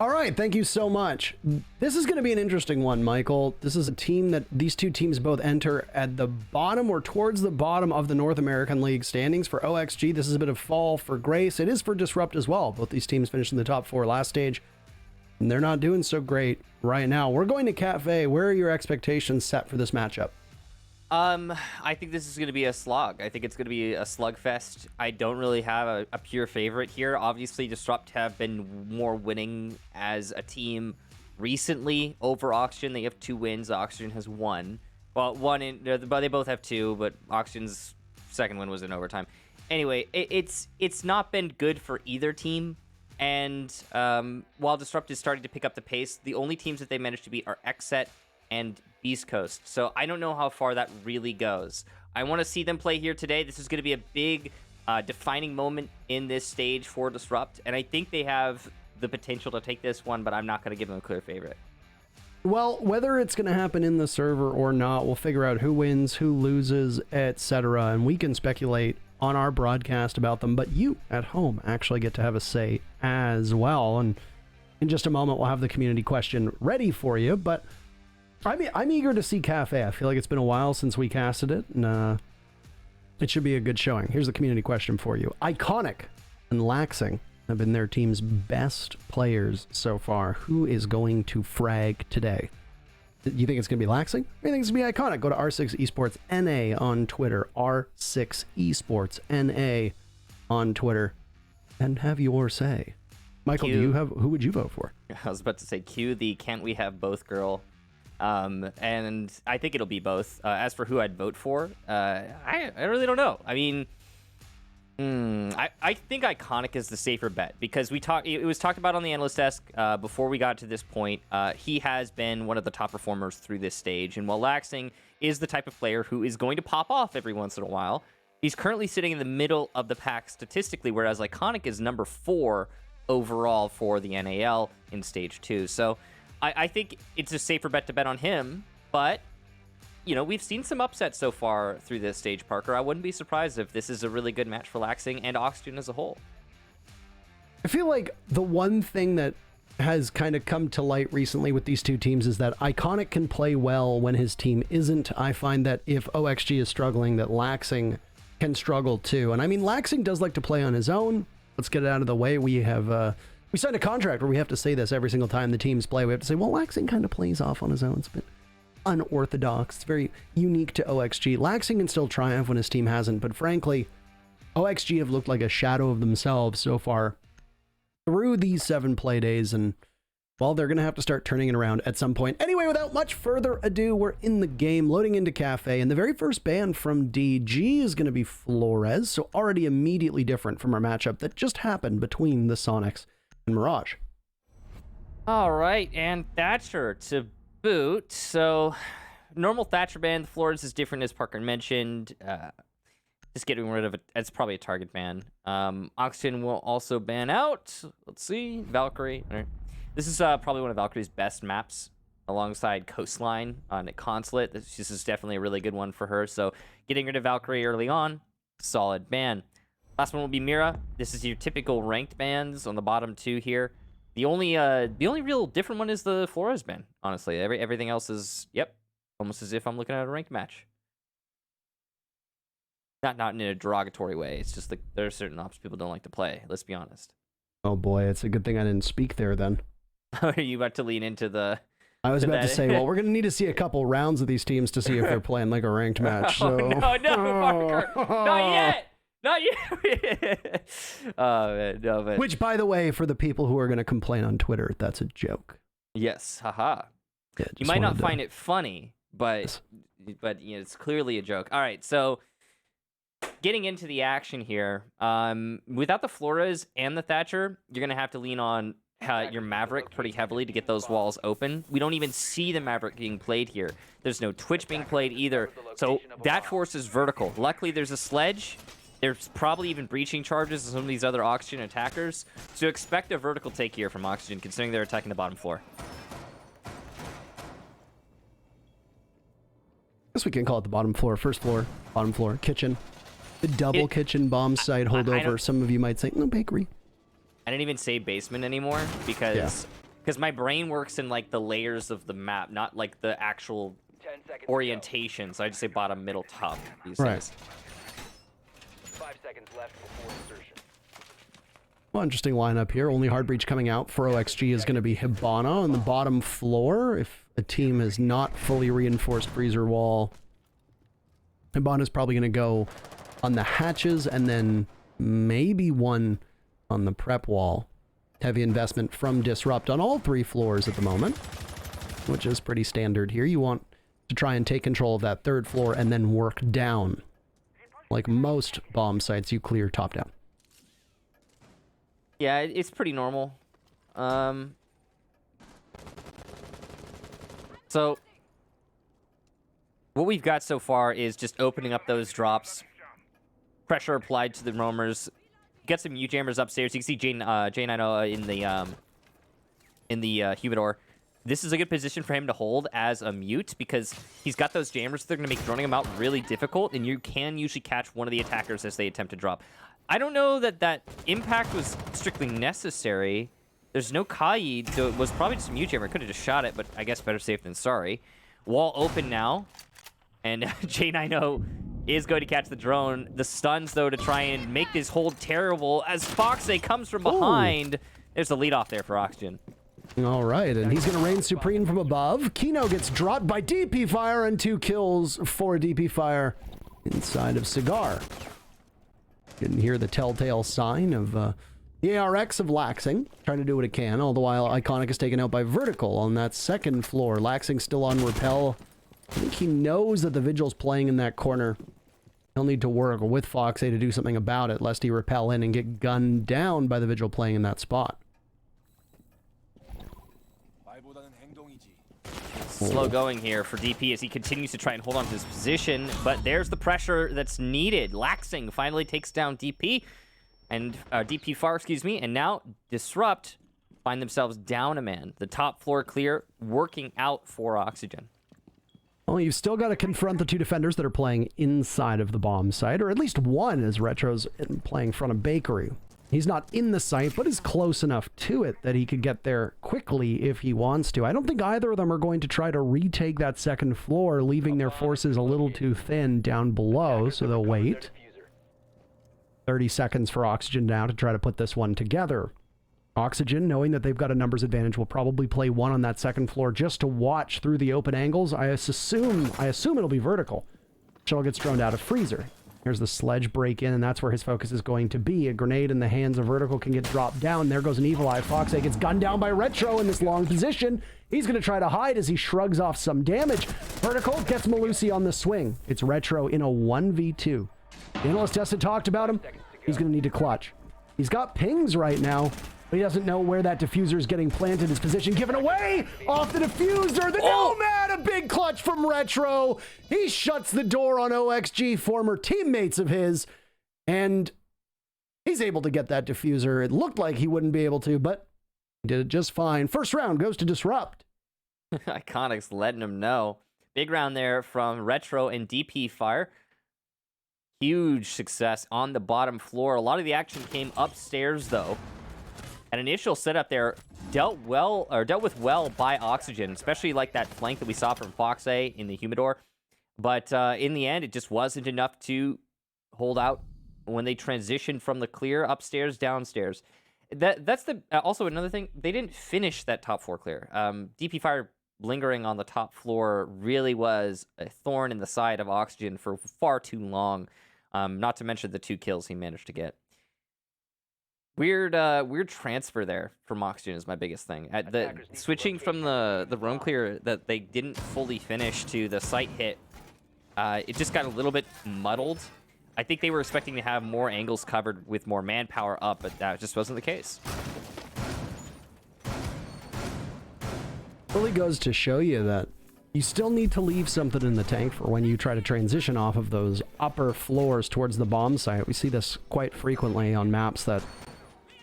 All right, thank you so much. This is going to be an interesting one, Michael. This is a team that these two teams both enter at the bottom or towards the bottom of the North American League standings. For OXG, this is a bit of fall for grace. It is for Disrupt as well. Both these teams finished in the top 4 last stage, and they're not doing so great right now. We're going to Kafe. Where are your expectations set for this matchup? I think this is going to be a slog. I think it's going to be a slugfest. I don't really have a pure favorite here. Obviously, Disrupt have been more winning as a team recently over Oxygen. They have 2 wins. Oxygen has 1. Well, but they both have 2, but Oxygen's second win was in overtime. Anyway, it's not been good for either team. And while Disrupt is starting to pick up the pace, the only teams that they managed to beat are Xset and Beast Coast. So I don't know how far that really goes. I want to see them play here today. This is going to be a big defining moment in this stage for Disrupt, and I think they have the potential to take this one, but I'm not going to give them a clear favorite. Well, whether it's going to happen in the server or not, we'll figure out who wins, who loses, etc., and we can speculate on our broadcast about them, but you at home actually get to have a say as well. And in just a moment, we'll have the community question ready for you, but I'm eager to see Kafe. I feel like it's been a while since we casted it, and it should be a good showing. Here's the community question for you. Iconic and Laxing have been their team's best players so far. Who is going to frag today? You think it's going to be Laxing? Or you think it's going to be Iconic? Go to R6 Esports NA on Twitter. R6 Esports NA on Twitter. And have your say. Michael, who would you vote for? I was about to say, cue the can't we have both girl. And I think it'll be both. As for who I'd vote for, I really don't know. I mean, I think Iconic is the safer bet because it was talked about on the analyst desk before we got to this point. He has been one of the top performers through this stage, and while Laxing is the type of player who is going to pop off every once in a while, he's currently sitting in the middle of the pack statistically, whereas Iconic is number 4 overall for the NAL in stage 2. So I think it's a safer bet to bet on him, but, you know, we've seen some upsets so far through this stage, Parker. I wouldn't be surprised if this is a really good match for Laxing and Oxygen as a whole. I feel like the one thing that has kind of come to light recently with these two teams is that Iconic can play well when his team isn't. I find that if OXG is struggling, that Laxing can struggle too. And I mean, Laxing does like to play on his own. Let's get it out of the way. We have... we signed a contract where we have to say this every single time the teams play. We have to say, well, Laxing kind of plays off on his own. It's a bit unorthodox. It's very unique to OXG. Laxing can still triumph when his team hasn't, but frankly, OXG have looked like a shadow of themselves so far through these 7 play days, and, well, they're going to have to start turning it around at some point. Anyway, without much further ado, we're in the game, loading into Kafe, and the very first ban from DG is going to be Flores, so already immediately different from our matchup that just happened between the Sonics and Mirage. All right, and Thatcher to boot. So normal Thatcher ban, the Flores is different, as Parker mentioned. Just getting rid of it. It's probably a target ban. Oxygen will also ban out. Let's see, Valkyrie. All right. This is probably one of Valkyrie's best maps alongside Coastline on Consulate. This is definitely a really good one for her. So getting rid of Valkyrie early on, solid ban. Last one will be Mira. This is your typical ranked bans on the bottom 2 here. The only real different one is the Flores ban, honestly. Everything else is, yep, almost as if I'm looking at a ranked match. Not in a derogatory way. It's just like there are certain ops people don't like to play. Let's be honest. Oh boy, it's a good thing I didn't speak there then. Are you about to lean into the... I was about to say, well, we're going to need to see a couple rounds of these teams to see if they're playing like a ranked match. So. No, Parker. Not yet. Not yet. Oh, man. No, but... Which, by the way, for the people who are going to complain on Twitter, that's a joke. Yes, haha. Yeah, you might not find it funny, but you know, it's clearly a joke. All right, so getting into the action here, without the Flores and the Thatcher, you're going to have to lean on your Maverick pretty heavily to get those walls open. We don't even see the Maverick being played here. There's no Twitch being played either, so that forces vertical. Luckily, there's a sledge. There's probably even breaching charges of some of these other Oxygen attackers. So expect a vertical take here from Oxygen, considering they're attacking the bottom floor. I guess we can call it the bottom floor, first floor, bottom floor, kitchen. The double kitchen bomb site holdover. Some of you might say, no, bakery. I didn't even say basement anymore because because my brain works in like the layers of the map, not like the actual orientation. So I just say bottom, middle, top these days. 5 seconds left before insertion. Well, interesting lineup here. Only hard breach coming out for OXG is going to be Hibana on the bottom floor. If a team has not fully reinforced freezer wall, Hibana is probably going to go on the hatches and then maybe one on the prep wall. Heavy investment from Disrupt on all 3 floors at the moment, which is pretty standard here. You want to try and take control of that 3rd floor and then work down. Like most bomb sites, you clear top down. Yeah, it's pretty normal. So what we've got so far is just opening up those drops, pressure applied to the roamers, get some U-jammers upstairs. You can see J90 in the humidor. This is a good position for him to hold as a mute because he's got those jammers. They're going to make droning him out really difficult, and you can usually catch one of the attackers as they attempt to drop. I don't know that that impact was strictly necessary. There's no Kaid, so it was probably just a mute jammer. Could have just shot it, but I guess better safe than sorry. Wall open now, and J90 is going to catch the drone. The stuns, though, to try and make this hold terrible as Foxay comes from behind. Ooh. There's the lead off there for Oxygen. All right, and he's going to reign supreme from above. Kino gets dropped by DP Fire, and 2 kills for DP Fire inside of Cigar. You can hear the telltale sign of the ARX of Laxing, trying to do what it can, all the while Iconic is taken out by Vertical on that 2nd floor. Laxing still on Repel. I think he knows that the Vigil's playing in that corner. He'll need to work with Foxay to do something about it, lest he repel in and get gunned down by the Vigil playing in that spot. Slow going here for DP as he continues to try and hold on to his position, but there's the pressure that's needed. Laxing finally takes down DP, and DP Far, excuse me, and now Disrupt find themselves down a man. The top floor clear, working out for Oxygen. Well, you've still got to confront the 2 defenders that are playing inside of the bomb site, or at least one as Retro's playing in front of Bakery. He's not in the site, but is close enough to it that he could get there quickly if he wants to. I don't think either of them are going to try to retake that 2nd floor, leaving their forces a little too thin down below, so they'll wait. 30 seconds for Oxygen now to try to put this one together. Oxygen, knowing that they've got a numbers advantage, will probably play one on that 2nd floor just to watch through the open angles. I assume it'll be Vertical. Shuttle gets droned out of Freezer. Here's the sledge break in, and that's where his focus is going to be. A grenade in the hands of Vertical can get dropped down. There goes an Evil Eye. Foxay gets gunned down by Retro in this long position. He's going to try to hide as he shrugs off some damage. Vertical gets Malusi on the swing. It's Retro in a 1v2. The analyst Tessa talked about him. He's going to need to clutch. He's got pings right now, but he doesn't know where that diffuser is getting planted. His position given away off the diffuser. The Nomad, a big clutch from Retro. He shuts the door on OXG, former teammates of his, and he's able to get that diffuser. It looked like he wouldn't be able to, but he did it just fine. First round goes to Disrupt. Iconic's letting him know. Big round there from Retro and DP Fire. Huge success on the bottom floor. A lot of the action came upstairs, though. An initial setup there dealt with well by Oxygen, especially like that flank that we saw from Foxay in the Humidor. But in the end, it just wasn't enough to hold out when they transitioned from the clear upstairs downstairs. That's the also another thing. They didn't finish that top floor clear. DP Fire lingering on the top floor really was a thorn in the side of Oxygen for far too long. Not to mention the 2 kills he managed to get. Weird transfer there from Oxygen is my biggest thing. At the switching from the roam clear that they didn't fully finish to the site hit, it just got a little bit muddled. I think they were expecting to have more angles covered with more manpower up, but that just wasn't the case. Really goes to show you that you still need to leave something in the tank for when you try to transition off of those upper floors towards the bomb site. We see this quite frequently on maps that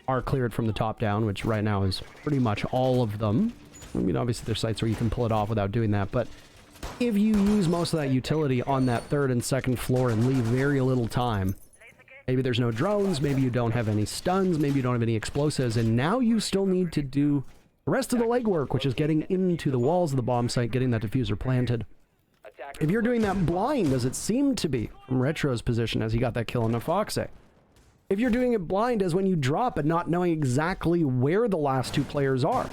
are cleared from the top down, which right now is pretty much all of them. I mean, obviously there's sites where you can pull it off without doing that, but if you use most of that utility on that 3rd and 2nd floor and leave very little time, maybe there's no drones, maybe you don't have any stuns, maybe you don't have any explosives, and now you still need to do the rest of the legwork, which is getting into the walls of the bomb site, getting that diffuser planted. If you're doing that blind, as it seemed to be from Retro's position as he got that kill on the Foxe, if you're doing it blind as when you drop and not knowing exactly where the last two players are,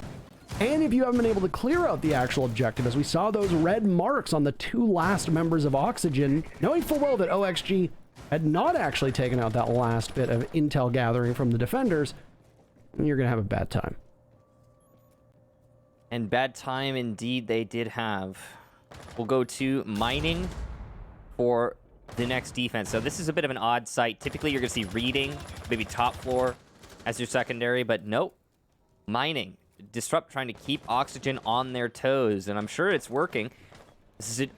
and if you haven't been able to clear out the actual objective, as we saw those red marks on the two last members of Oxygen, knowing full well that OXG had not actually taken out that last bit of intel gathering from the defenders, you're going to have a bad time. And bad time indeed they did have. We'll go to mining for the next defense. So this is a bit of an odd site. Typically you're going to see reading, maybe top floor as your secondary, but nope. Mining. Disrupt trying to keep Oxygen on their toes, and I'm sure it's working. This is a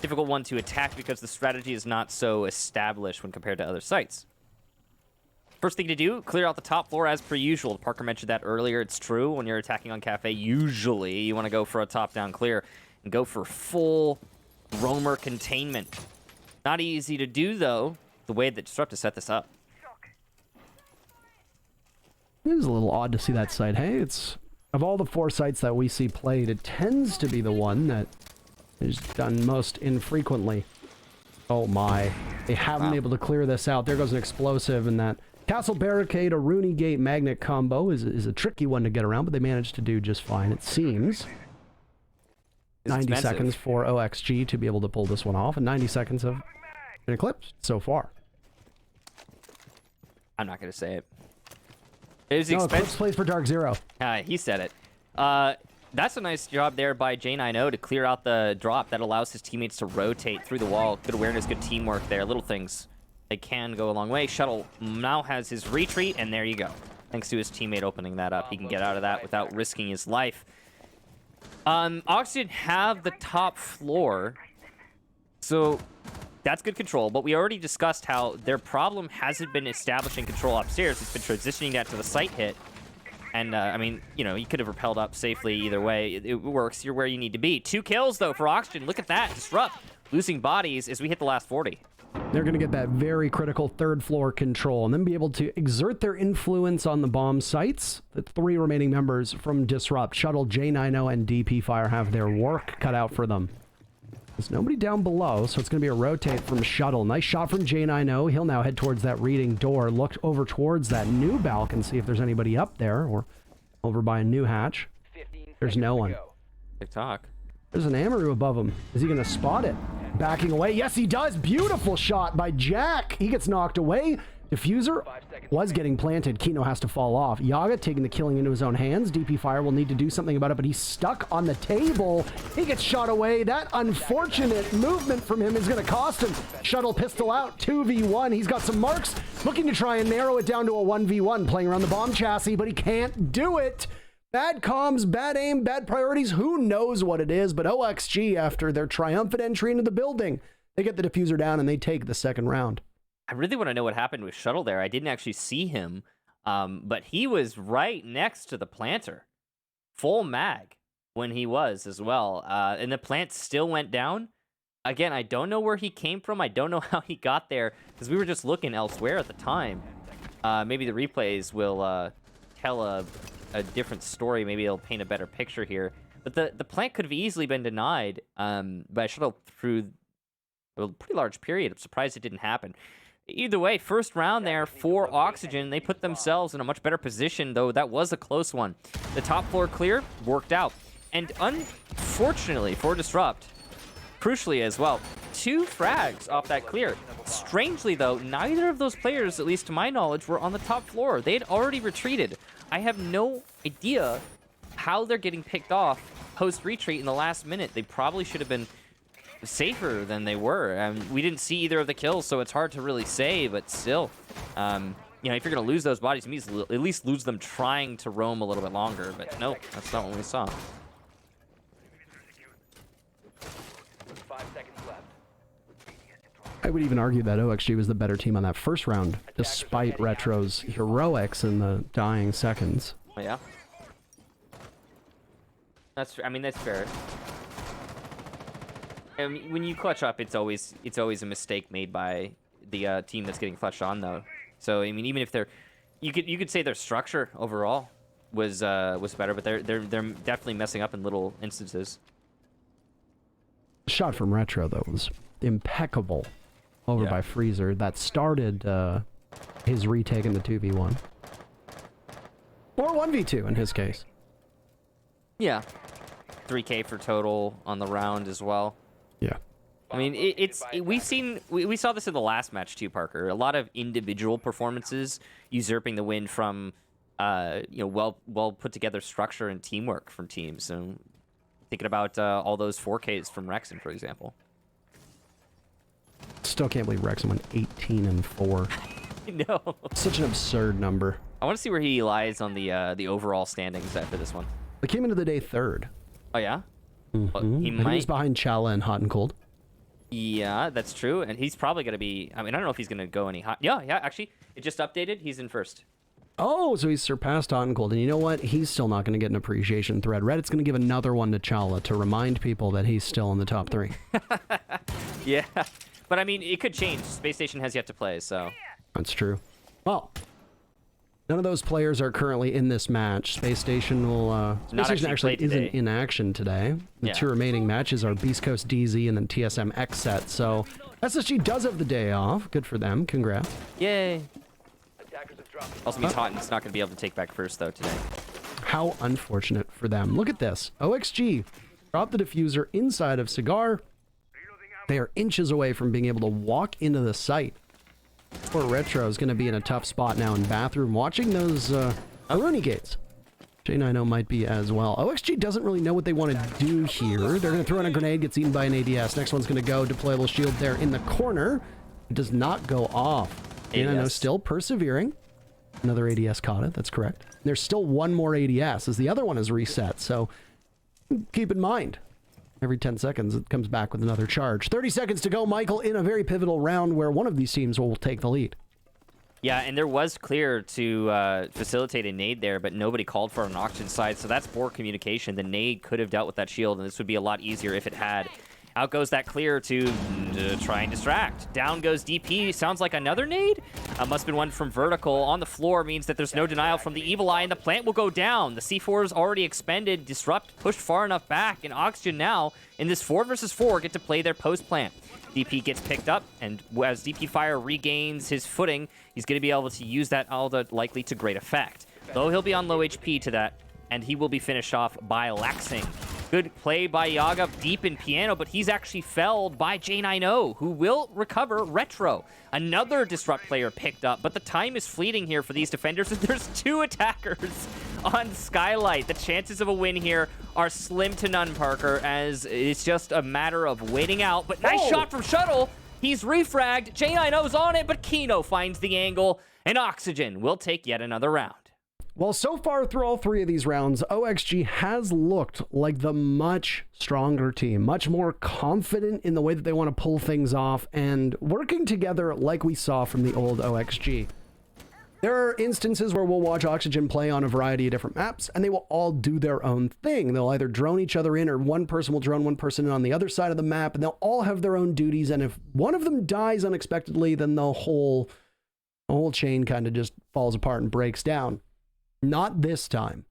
difficult one to attack because the strategy is not so established when compared to other sites. First thing to do, clear out the top floor as per usual. Parker mentioned that earlier. It's true. When you're attacking on Kafe, usually you want to go for a top-down clear and go for full roamer containment. Not easy to do, though, the way that Disrupt has set this up. It is a little odd to see that site. Hey, it's... Of all the four sites that we see played, it tends to be the one that is done most infrequently. Oh my. They haven't been able to clear this out. There goes an explosive, and that Castle Barricade, a Rooney Gate Magnet combo is a tricky one to get around, but they managed to do just fine, it seems. 90 seconds for OXG to be able to pull this one off, and 90 seconds have been eclipsed so far. I'm not going to say it. It was No, expensive. Eclipse plays for Dark Zero. He said it. That's a nice job there by J90 to clear out the drop. That allows his teammates to rotate through the wall. Good awareness, good teamwork there. Little things. They can go a long way. Shuttle now has his retreat, and there you go. Thanks to his teammate opening that up. He can get out of that without risking his life. Oxygen have the top floor, so that's good control, but we already discussed how their problem hasn't been establishing control upstairs. It's been transitioning that to the site hit. And, I mean, you know, you could have repelled up safely either way. It works. You're where you need to be. 2 kills, though, for Oxygen. Look at that. Disrupt. Losing bodies as we hit the last 40. They're going to get that very critical third floor control and then be able to exert their influence on the bomb sites. The 3 remaining members from Disrupt, Shuttle, J90, and DP Fire have their work cut out for them. There's nobody down below, so it's going to be a rotate from Shuttle. Nice shot from J90. He'll now head towards that reading door, look over towards that new balcony, see if there's anybody up there, or over by a new hatch. There's no one. TikTok. There's an Amaru above him. Is he going to spot it? Backing away. Yes, he does. Beautiful shot by Jack. He gets knocked away. Diffuser was getting planted. Kino has to fall off. Yaga taking the killing into his own hands. DP Fire will need to do something about it, but he's stuck on the table. He gets shot away. That unfortunate movement from him is going to cost him. Shuttle pistol out. 2v1. He's got some marks. Looking to try and narrow it down to a 1v1. Playing around the bomb chassis, but he can't do it. Bad comms, bad aim, bad priorities. Who knows what it is, but OXG, after their triumphant entry into the building, they get the diffuser down and they take the second round. I really want to know what happened with Shuttle there. I didn't actually see him, but he was right next to the planter. Full mag when he was as well. And the plant still went down. Again, I don't know where he came from. I don't know how he got there because we were just looking elsewhere at the time. Maybe the replays will tell a different story. Maybe it'll paint a better picture here. But the plant could have easily been denied by Shuttle through a pretty large period. I'm surprised it didn't happen. Either way, first round there for Oxygen. They put themselves in a much better position, though that was a close one. The top floor clear worked out. And unfortunately for Disrupt, crucially as well, 2 frags off that clear. Strangely, though, neither of those players, at least to my knowledge, were on the top floor. They had already retreated. I have no idea how they're getting picked off post-retreat in the last minute. They probably should have been safer than they were. We didn't see either of the kills, so it's hard to really say, but still, you know, if you're going to lose those bodies, you need to at least lose them trying to roam a little bit longer, but no, that's not what we saw. 5 seconds left. I would even argue that OXG was the better team on that first round, despite Retro's heroics in the dying seconds. Oh, yeah? I mean, that's fair. I mean, when you clutch up, it's always a mistake made by the team that's getting clutched on, though. So I mean, even if they're, you could say their structure overall was better, but they're definitely messing up in little instances. The shot from Retro, though, was impeccable over by Freezer. That started his retake in the 2v1. Or 1v2 in his case. Yeah. 3K for total on the round as well. Yeah. I mean, we saw this in the last match too, Parker. A lot of individual performances usurping the win from well put together structure and teamwork from teams. So thinking about all those 4Ks from Rexon, for example. Still can't believe Rexon went 18-4. No. Such an absurd number. I want to see where he lies on the overall standings after this one. They came into the day third. Oh yeah. Well, He was behind Chala and Hot and Cold. Yeah, that's true, and he's probably going to be... I mean, I don't know if he's going to go any high. Yeah, actually, it just updated. He's in first. Oh, so he's surpassed Hot and Cold. And you know what? He's still not going to get an appreciation thread. Reddit's going to give another one to Chala to remind people that he's still in the top 3. Yeah, but I mean, it could change. Space Station has yet to play, so... That's true. Well, none of those players are currently in this match. Space Station will... Space Station actually isn't in action today. The two remaining matches are Beast Coast DZ and then TSM X set. So SSG does have the day off. Good for them. Congrats. Yay. Also means Hotton's not going to be able to take back first, though, today. How unfortunate for them. Look at this. OXG dropped the diffuser inside of Cigar. They are inches away from being able to walk into the site. Poor Retro is going to be in a tough spot now in bathroom, watching those Aruni gates. J90 might be as well. OXG doesn't really know what they want to do here. They're going to throw in a grenade, gets eaten by an ADS. Next one's going to go. Deployable shield there in the corner. It does not go off. J90 still persevering. Another ADS caught it. That's correct. There's still one more ADS as the other one is reset. So keep in mind. Every 10 seconds, it comes back with another charge. 30 seconds to go, Michael, in a very pivotal round where one of these teams will take the lead. Yeah, and there was clear to facilitate a nade there, but nobody called for an auction side, so that's poor communication. The nade could have dealt with that shield, and this would be a lot easier if it had. Out goes that clear to try and distract. Down goes DP. Sounds like another nade? Must have been one from Vertical. On the floor means that there's no denial from the Evil Eye, and the plant will go down. The C4 is already expended. Disrupt pushed far enough back, and Oxygen now, in this 4 versus 4, get to play their post-plant. DP gets picked up, and as DP Fire regains his footing, he's going to be able to use that all the likely to great effect. Though he'll be on low HP to that, and he will be finished off by Laxing. Good play by Yaga deep in Piano, but he's actually felled by J90, who will recover Retro. Another Disrupt player picked up, but the time is fleeting here for these defenders, and there's 2 attackers on Skylight. The chances of a win here are slim to none, Parker, as it's just a matter of waiting out. But nice shot from Shuttle. He's refragged. J90's on it, but Kino finds the angle, and Oxygen will take yet another round. Well, so far through all 3 of these rounds, OXG has looked like the much stronger team, much more confident in the way that they want to pull things off and working together like we saw from the old OXG. There are instances where we'll watch Oxygen play on a variety of different maps, and they will all do their own thing. They'll either drone each other in, or one person will drone one person in on the other side of the map, and they'll all have their own duties, and if one of them dies unexpectedly, then the whole chain kind of just falls apart and breaks down. Not this time.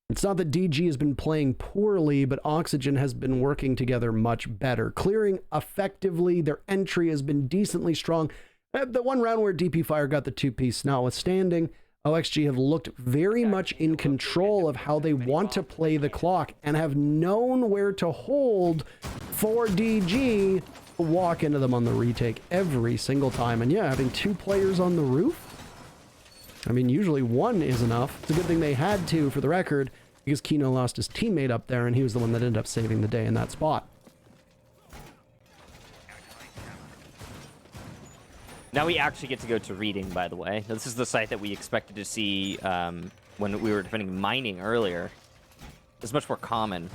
It's not that DG has been playing poorly, but Oxygen has been working together much better. Clearing effectively, their entry has been decently strong. The one round where DP Fire got the 2-piece notwithstanding, OXG have looked very much in control of how they want to play the clock and have known where to hold for DG to walk into them on the retake every single time. And yeah, having 2 players on the roof, I mean, usually 1 is enough. It's a good thing they had 2 for the record, because Kino lost his teammate up there, and he was the one that ended up saving the day in that spot. Now we actually get to go to reading, by the way. This is the site that we expected to see when we were defending mining earlier. It's much more common.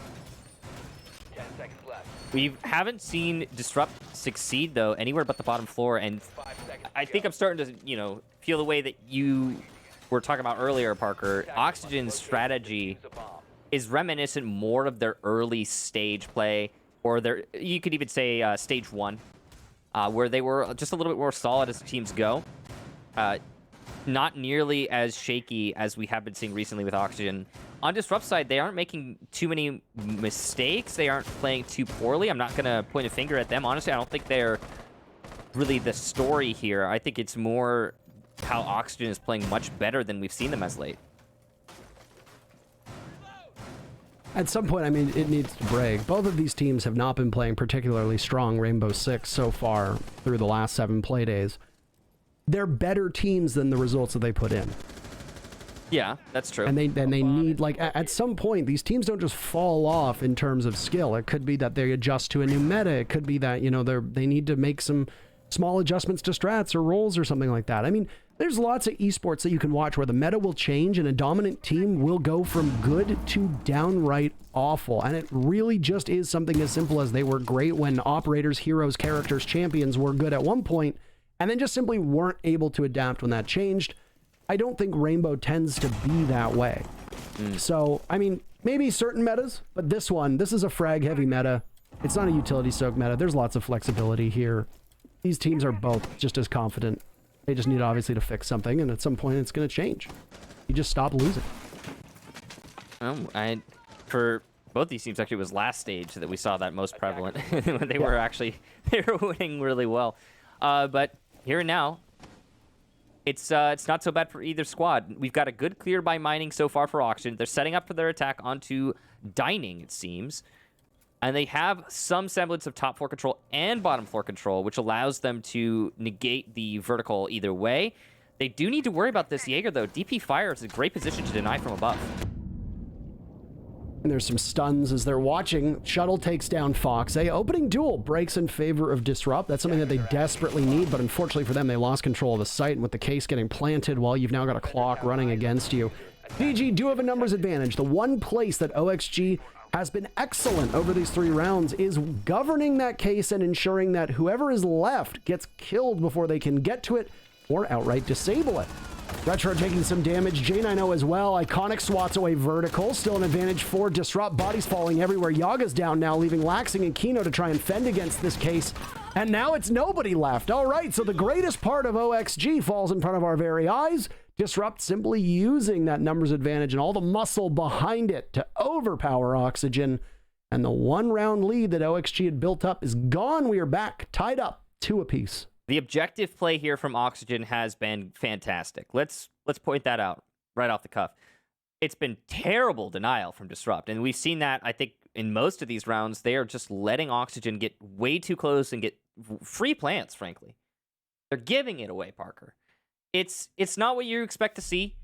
10 seconds left. We haven't seen Disrupt succeed, though, anywhere but the bottom floor, and 5 seconds I think I'm starting to, feel the way that you were talking about earlier, Parker. Oxygen's strategy is reminiscent more of their early stage play, or their, you could even say stage 1, where they were just a little bit more solid as the teams go. not nearly as shaky as we have been seeing recently with Oxygen. On Disrupt side, they aren't making too many mistakes. They aren't playing too poorly. I'm not going to point a finger at them. Honestly, I don't think they're really the story here. I think it's more how Oxygen is playing much better than we've seen them as late. At some point, I mean, it needs to break. Both of these teams have not been playing particularly strong Rainbow Six so far through the last 7 play days. They're better teams than the results that they put in. Yeah, that's true. And they need, like, at some point, these teams don't just fall off in terms of skill. It could be that they adjust to a new meta. It could be that, you know, they need to make some small adjustments to strats or roles or something like that. I mean, there's lots of esports that you can watch where the meta will change and a dominant team will go from good to downright awful. And it really just is something as simple as they were great when operators, heroes, characters, champions were good at one point and then just simply weren't able to adapt when that changed. I don't think Rainbow tends to be that way. So, I mean, maybe certain metas, but this is a frag heavy meta. It's not a utility soak meta. There's lots of flexibility here. These teams are both just as confident. They just need obviously to fix something, and at some point it's going to change. You just stop losing. For both these teams, actually, it was last stage that we saw that most prevalent when they were winning really well. But here and now, it's not so bad for either squad. We've got a good clear by mining so far for Oxygen. They're setting up for their attack onto Dining, it seems. And they have some semblance of top floor control and bottom floor control, which allows them to negate the vertical either way. They do need to worry about this Jaeger, though. DP Fire is a great position to deny from above. And there's some stuns as they're watching. Shuttle takes down Fox. A opening duel breaks in favor of Disrupt. That's something that they desperately need, but unfortunately for them, they lost control of the site, and with the case getting planted, well, you've now got a clock running against you. DG do have a numbers advantage. The one place that OXG has been excellent over these 3 rounds is governing that case and ensuring that whoever is left gets killed before they can get to it or outright disable it. Retro taking some damage, J90 as well. Iconic swats away vertical, still an advantage for Disrupt. Bodies falling everywhere. Yaga's down now, leaving Laxing and Kino to try and fend against this case. And now it's nobody left. All right, so the greatest part of OXG falls in front of our very eyes. Disrupt simply using that numbers advantage and all the muscle behind it to overpower Oxygen. And the 1-round lead that OXG had built up is gone. We are back, tied up 2 apiece. The objective play here from Oxygen has been fantastic. Let's point that out right off the cuff. It's been terrible denial from Disrupt, and we've seen that, I think, in most of these rounds. They are just letting Oxygen get way too close and get free plants, frankly. They're giving it away, Parker. It's not what you expect to see.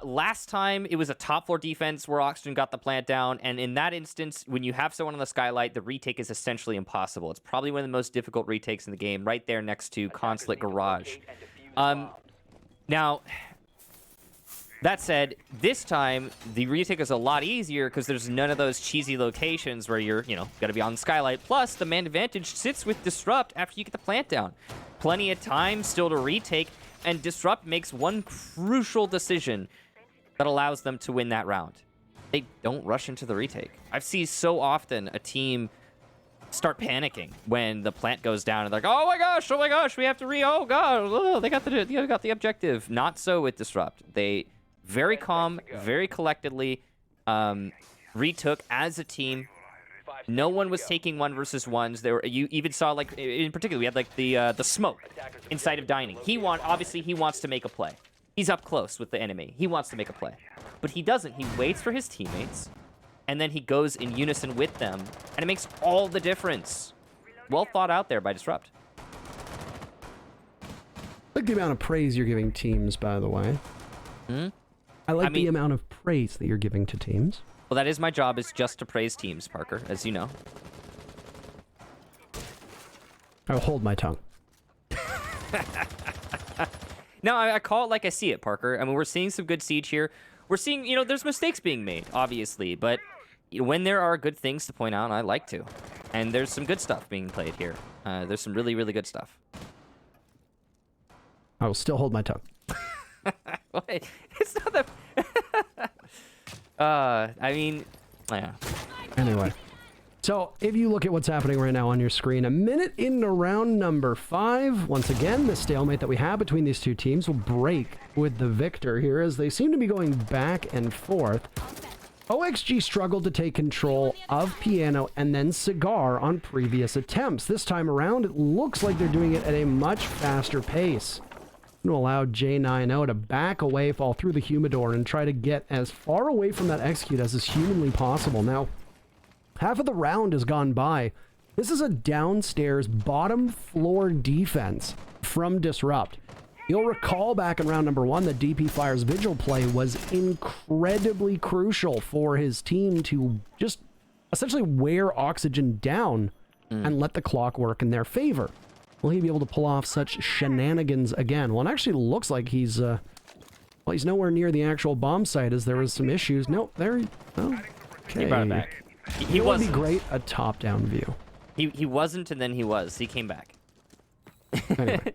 Last time, it was a top floor defense where Oxygen got the plant down, and in that instance, when you have someone on the skylight, the retake is essentially impossible. It's probably one of the most difficult retakes in the game, right there next to Consulate Garage. Now, that said, this time, the retake is a lot easier because there's none of those cheesy locations where you're, got to be on the skylight. Plus, the man advantage sits with Disrupt after you get the plant down. Plenty of time still to retake, and Disrupt makes one crucial decision that allows them to win that round. They don't rush into the retake. I've seen so often a team start panicking when the plant goes down and they're like, oh my gosh, we have to oh god, they got the objective. Not so with Disrupt. They very calm, very collectedly retook as a team. No one was taking 1 versus 1s. You even saw, like, in particular, we had like the smoke inside of Dining. Obviously he wants to make a play. He's up close with the enemy. He wants to make a play, but he doesn't. He waits for his teammates, and then he goes in unison with them, and it makes all the difference. Well thought out there by Disrupt. I like the amount of praise you're giving teams, by the way. I like the amount of praise that you're giving to teams. Well, that is my job, is just to praise teams, Parker, as you know. I'll hold my tongue. No, I call it like I see it, Parker. I mean, we're seeing some good Siege here. We're seeing, there's mistakes being made, obviously, but when there are good things to point out, I like to. And there's some good stuff being played here. There's some really, really good stuff. I will still hold my tongue. Wait, it's not that... I mean, yeah. Anyway. So if you look at what's happening right now on your screen, a minute into round number 5, once again, the stalemate that we have between these two teams will break with the victor here as they seem to be going back and forth. OXG struggled to take control of Piano and then Cigar on previous attempts. This time around, it looks like they're doing it at a much faster pace. Going to allow J90 to back away, fall through the humidor, and try to get as far away from that execute as is humanly possible. Now, half of the round has gone by. This is a downstairs bottom floor defense from Disrupt. You'll recall back in round number 1 that DP Fire's Vigil play was incredibly crucial for his team to just essentially wear Oxygen down and let the clock work in their favor. Will he be able to pull off such shenanigans again? Well, it actually looks like he's nowhere near the actual bomb site as there was some issues. Nope, there he... Oh, okay. He brought it back. He It would wasn't. be great, a top-down view. He wasn't, and then he was. He came back. Anyway.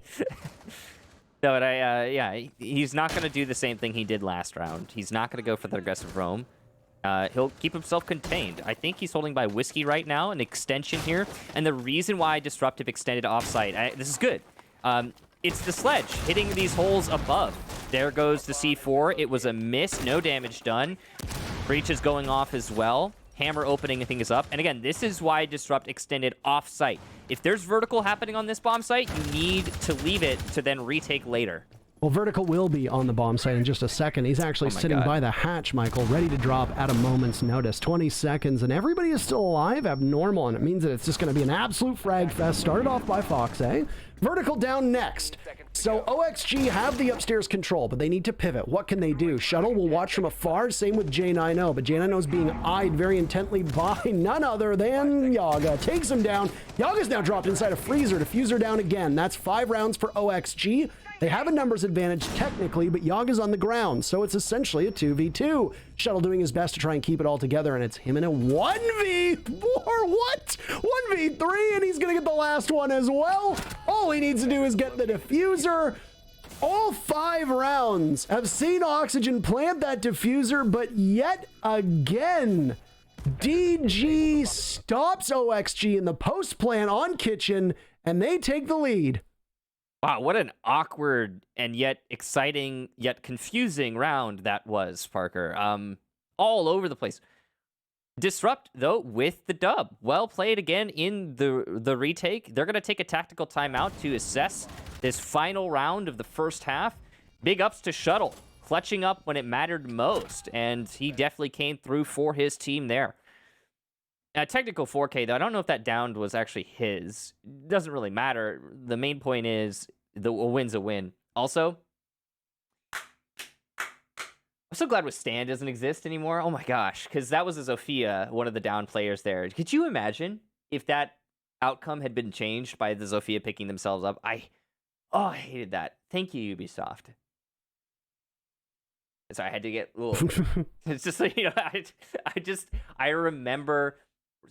No, but he's not going to do the same thing he did last round. He's not going to go for the aggressive roam. He'll keep himself contained. I think he's holding by Whiskey right now, an extension here. And the reason why Disruptive extended offsite, this is good. It's the sledge hitting these holes above. There goes the C4. It was a miss, no damage done. Breach is going off as well. Hammer opening things up. And again, this is why Disrupt extended off-site. If there's vertical happening on this bomb site, you need to leave it to then retake later. Well, Vertical will be on the bomb site in just a second. He's actually sitting God. by the hatch, Michael, ready to drop at a moment's notice. 20 seconds, and everybody is still alive, abnormal, and it means that it's just going to be an absolute frag fest, started off by Fox, eh? Vertical down next. So OXG have the upstairs control, but they need to pivot. What can they do? Shuttle will watch from afar, same with J90, but J90 is being eyed very intently by none other than Yaga. Takes him down. Yaga's now dropped inside a freezer. Diffuser down again. That's 5 rounds for OXG. They have a numbers advantage technically, but Yaga's on the ground, so it's essentially a 2v2. Shuttle doing his best to try and keep it all together, and it's him in a 1v4, what? 1v3, and he's gonna get the last one as well. All he needs to do is get the diffuser. All 5 rounds have seen Oxygen plant that diffuser, but yet again, DG stops OXG in the post plan on Kitchen, and they take the lead. Wow, what an awkward and yet exciting, yet confusing round that was, Parker. All over the place. Disrupt, though, with the dub. Well played again in the retake. They're going to take a tactical timeout to assess this final round of the first half. Big ups to Shuttle, clutching up when it mattered most, and he definitely came through for his team there. Technical 4K, though, I don't know if that downed was actually his. Doesn't really matter. The main point is a win's a win. Also, I'm so glad Withstand doesn't exist anymore. Oh my gosh, because that was a Zofia, one of the down players there. Could you imagine if that outcome had been changed by the Zofia picking themselves up? I hated that. Thank you, Ubisoft. So I had to get a little... It's just like, I remember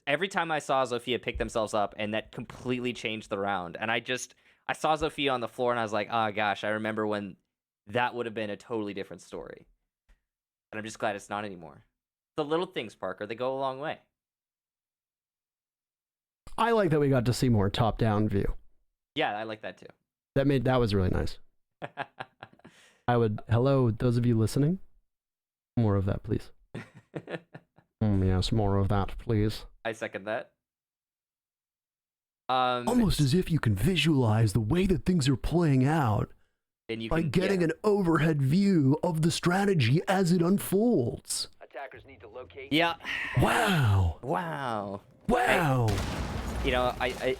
every time I saw Zofia pick themselves up, and that completely changed the round. And I saw Zofia on the floor, and I was like, oh gosh, I remember when that would have been a totally different story. And I'm just glad it's not anymore. The little things, Parker, they go a long way. I like that we got to see more top-down view. Yeah, I like that too. That was really nice. Hello, those of you listening, more of that, please. Yes, more of that, please. I second that. Almost as if you can visualize the way that things are playing out by getting an overhead view of the strategy as it unfolds. Attackers need to locate. Yeah. Wow. Wow. Wow. I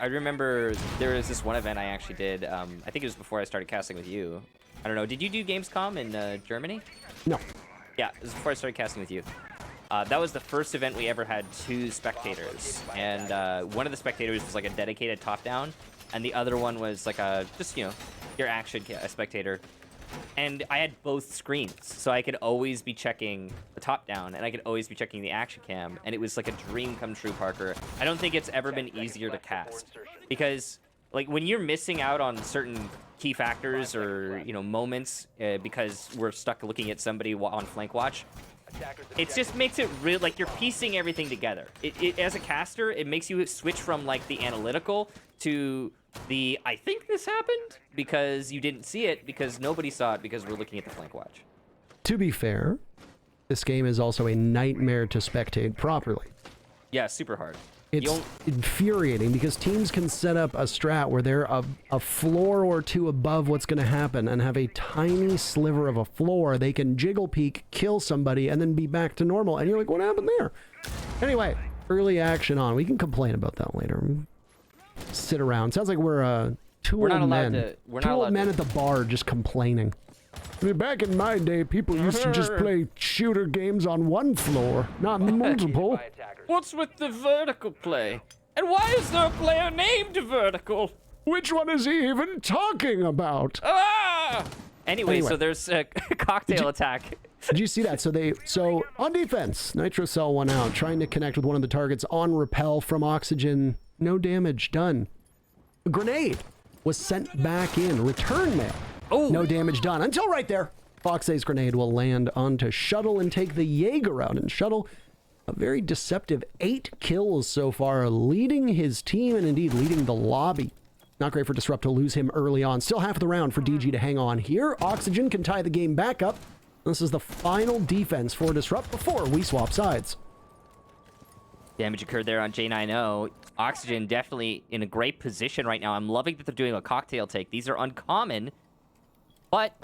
remember there was this one event I actually did. I think it was before I started casting with you. I don't know. Did you do Gamescom in Germany? No. Yeah, it was before I started casting with you. That was the first event we ever had 2 spectators, and one of the spectators was like a dedicated top-down, and the other one was like your action spectator. And I had both screens, so I could always be checking the top-down, and I could always be checking the action cam, and it was like a dream come true, Parker. I don't think it's ever been easier to cast, because like when you're missing out on certain key factors or moments because we're stuck looking at somebody on flank watch, it just makes it real, like you're piecing everything together. As a caster, it makes you switch from like the analytical to the I think this happened because you didn't see it because nobody saw it because we're looking at the flank watch. To be fair, this game is also a nightmare to spectate properly. Yeah, super hard. It's infuriating because teams can set up a strat where they're a floor or two above what's going to happen and have a tiny sliver of a floor. They can jiggle peek, kill somebody, and then be back to normal. And you're like, what happened there? Anyway, early action on. We can complain about that later. Sit around. Sounds like we're two We're not old allowed men. to. We're two not old allowed men to. at the bar just complaining. I mean, back in my day, people used to just play shooter games on one floor, not multiple. What's with the vertical play? And why is there a player named Vertical? Which one is he even talking about? Ah! Anyway, so there's a cocktail attack. Did you see that? So on defense, Nitro Cell went out, trying to connect with one of the targets on repel from Oxygen. No damage done. A grenade was sent back in. Return mail. Oh. No damage done. Until right there. Foxay's grenade will land onto Shuttle and take the Jaeger out. And Shuttle, a very deceptive 8 kills so far, leading his team and indeed leading the lobby. Not great for Disrupt to lose him early on. Still half of the round for DG to hang on here. Oxygen can tie the game back up. This is the final defense for Disrupt before we swap sides. Damage occurred there on J90. Oxygen definitely in a great position right now. I'm loving that they're doing a cocktail take. These are uncommon, but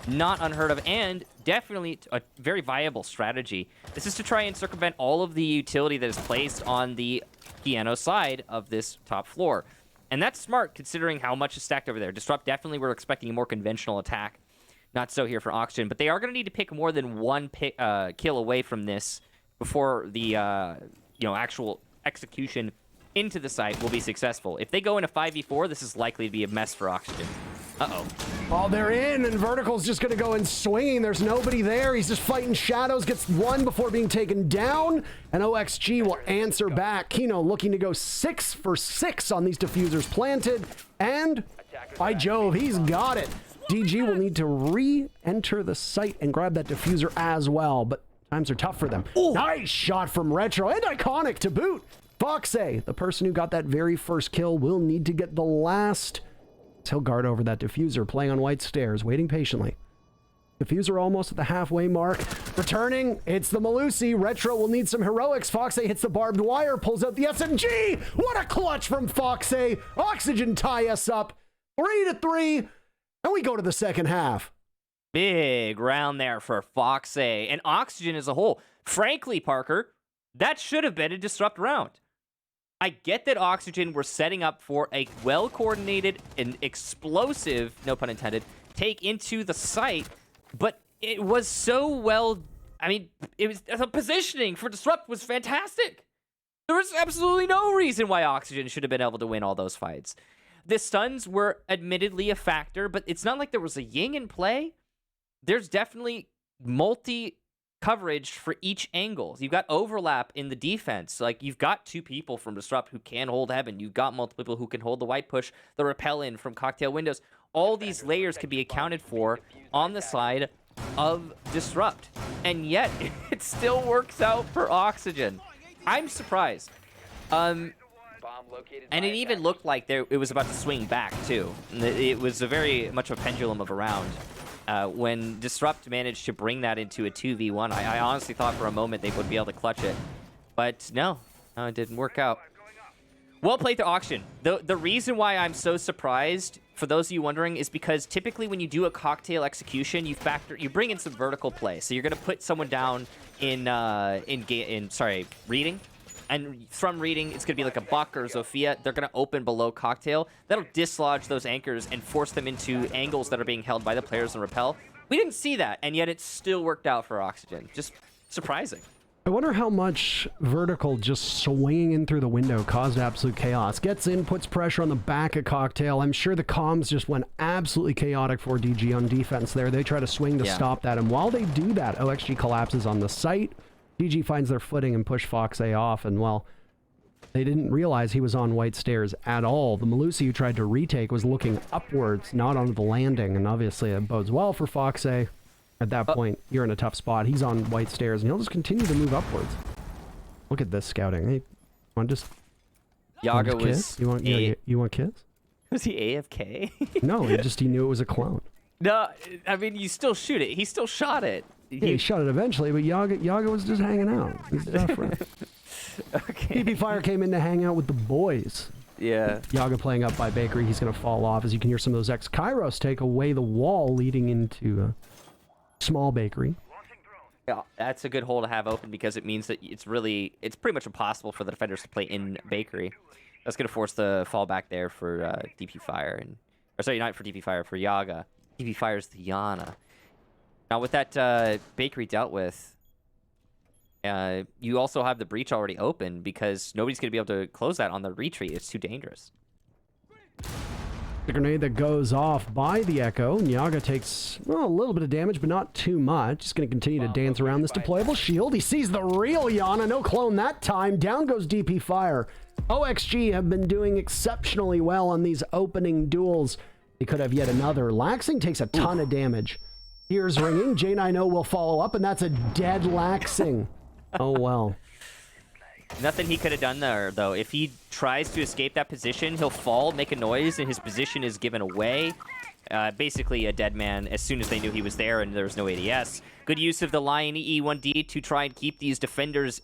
not unheard of, and definitely a very viable strategy. This is to try and circumvent all of the utility that is placed on the piano side of this top floor. And that's smart, considering how much is stacked over there. Disrupt definitely were expecting a more conventional attack. Not so here for Oxygen, but they are going to need to pick more than one kill away from this before the actual execution into the site will be successful. If they go into 5v4, this is likely to be a mess for Oxygen. Uh-oh. Oh, they're in, and Vertical's just going to go in swinging. There's nobody there. He's just fighting shadows, gets one before being taken down, and OXG will answer back. Kino looking to go 6 for 6 on these diffusers planted, and by Jove, he's got it. DG will need to re-enter the site and grab that diffuser as well, but times are tough for them. Ooh. Nice shot from Retro, and Iconic to boot. Foxay, the person who got that very first kill, will need to get the last. He'll guard over that diffuser, playing on white stairs, waiting patiently. Diffuser almost at the halfway mark. Returning, it's the Malusi. Retro will need some heroics. Foxay hits the barbed wire, pulls out the SMG. What a clutch from Foxay. Oxygen tie us up 3-3, and we go to the second half. Big round there for Foxay and Oxygen as a whole. Frankly, Parker, that should have been a Disrupt round. I get that Oxygen were setting up for a well-coordinated and explosive, no pun intended, take into the site, but it was so well... I mean, the positioning for Disrupt was fantastic. There was absolutely no reason why Oxygen should have been able to win all those fights. The stuns were admittedly a factor, but it's not like there was a Ying in play. There's definitely multi-coverage for each angle. You've got overlap in the defense. Like, you've got 2 people from Disrupt who can hold Heaven. You've got multiple people who can hold the white push, the repel in from Cocktail Windows. All these layers can be accounted for on the side of Disrupt. And yet, it still works out for Oxygen. I'm surprised. And it even looked like it was about to swing back, too. It was a very much a pendulum of a round. When Disrupt managed to bring that into a 2v1, I honestly thought for a moment they would be able to clutch it. But no, it didn't work out. Well played to Oxygen. The reason why I'm so surprised, for those of you wondering, is because typically when you do a cocktail execution, you bring in some vertical play. So you're going to put someone down in reading. And from reading, it's going to be like a Buck or Zofia. They're going to open below Cocktail. That'll dislodge those anchors and force them into angles that are being held by the players in Repel. We didn't see that, and yet it still worked out for Oxygen. Just surprising. I wonder how much Vertical just swinging in through the window caused absolute chaos. Gets in, puts pressure on the back of Cocktail. I'm sure the comms just went absolutely chaotic for DG on defense there. They try to swing to stop that, and while they do that, OXG collapses on the site. DG finds their footing and push Foxay off, and well, they didn't realize he was on white stairs at all. The Malusi who tried to retake was looking upwards, not onto the landing, and obviously it bodes well for Foxay. At that point, you're in a tough spot. He's on white stairs, and he'll just continue to move upwards. Look at this scouting. Hey, want just Yaga want was kiss? You want kiss? Was he AFK? No, he knew it was a clone. No, I mean, you still shoot it. He still shot it. Yeah, he shot it eventually, but Yaga was just hanging out. He's different. Okay. PP Fire came in to hang out with the boys. Yeah. Yaga playing up by Bakery. He's going to fall off as you can hear some of those X-Kairos take away the wall leading into small Bakery. Yeah, that's a good hole to have open because it means that it's pretty much impossible for the defenders to play in Bakery. That's going to force the fallback there for DP Fire. Or sorry, not for DP Fire, for Yaga. DP Fire's the Yana. Now with that Bakery dealt with, you also have the breach already open because nobody's going to be able to close that on the retreat. It's too dangerous. The grenade that goes off by the Echo. Yaga takes a little bit of damage, but not too much. He's going to continue to dance around this deployable shield. He sees the real Yana. No clone that time. Down goes DP Fire. OXG have been doing exceptionally well on these opening duels. They could have yet another. Laxing takes a ton of damage. Ears ringing. J90 will follow up, and that's a dead Laxing. Oh, well. Nothing he could have done there, though. If he tries to escape that position, he'll fall, make a noise, and his position is given away. Basically a dead man as soon as they knew he was there and there was no ADS. Good use of the Lion E1D to try and keep these defenders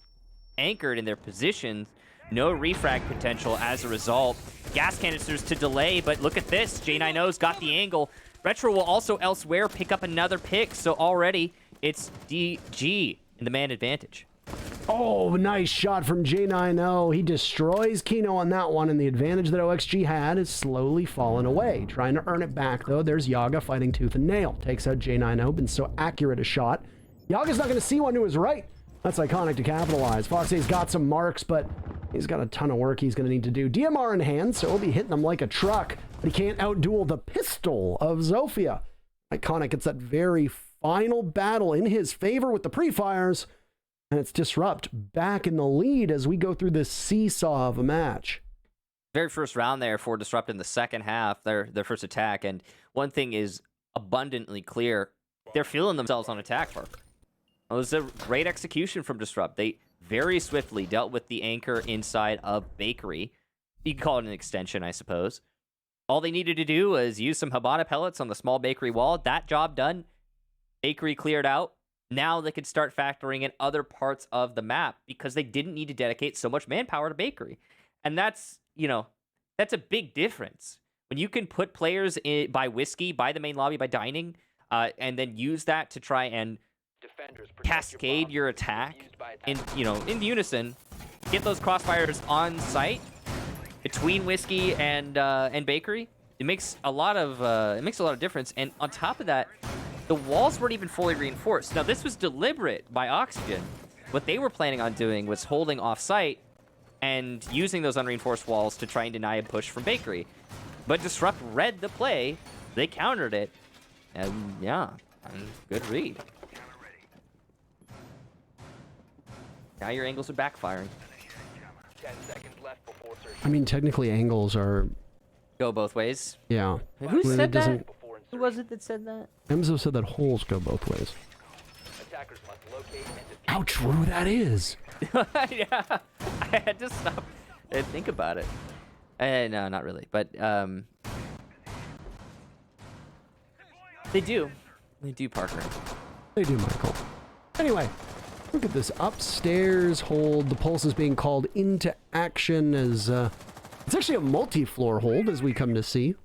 anchored in their positions. No refrag potential as a result. Gas canisters to delay, but look at this. J90's got the angle. Retro will also elsewhere pick up another pick, so already it's DG in the man advantage. Oh, nice shot from J90. He destroys Kino on that one, and the advantage that OXG had is slowly falling away. Trying to earn it back, though. There's Yaga fighting tooth and nail. Takes out J90. Been so accurate a shot. Yaga's not going to see one to his right. That's iconic to capitalize. Foxy's got some marks, but he's got a ton of work he's going to need to do. DMR in hand, so he'll be hitting them like a truck, but he can't outduel the pistol of Zofia. Iconic gets that very final battle in his favor with the pre-fires. And it's Disrupt back in the lead as we go through this seesaw of a match. Very first round there for Disrupt in the second half, their first attack. And one thing is abundantly clear. They're feeling themselves on attack, Parker. It was a great execution from Disrupt. They very swiftly dealt with the anchor inside of Bakery. You can call it an extension, I suppose. All they needed to do was use some Habana pellets on the small Bakery wall. That job done. Bakery cleared out. Now they could start factoring in other parts of the map because they didn't need to dedicate so much manpower to Bakery. And that's, that's a big difference. When you can put players by whiskey, by the main lobby, by dining, and then use that to try and cascade your attack in unison, get those crossfires on site between whiskey and Bakery, it makes a lot of difference. And on top of that, the walls weren't even fully reinforced. Now, this was deliberate by Oxygen. What they were planning on doing was holding off-site and using those unreinforced walls to try and deny a push from Bakery. But Disrupt read the play, they countered it, and yeah, good read. Now your angles are backfiring. 10 seconds left before search. I mean, technically angles are... Go both ways. Yeah. Who said that? doesn't- Who was it that said that? Emzo said that holes go both ways. Attackers must locate and defuse. How true that is! Yeah, I had to stop and think about it. No, not really, but they do. They do, Parker. They do, Michael. Anyway, look at this upstairs hold. The pulse is being called into action as... it's actually a multi-floor hold, as we come to see.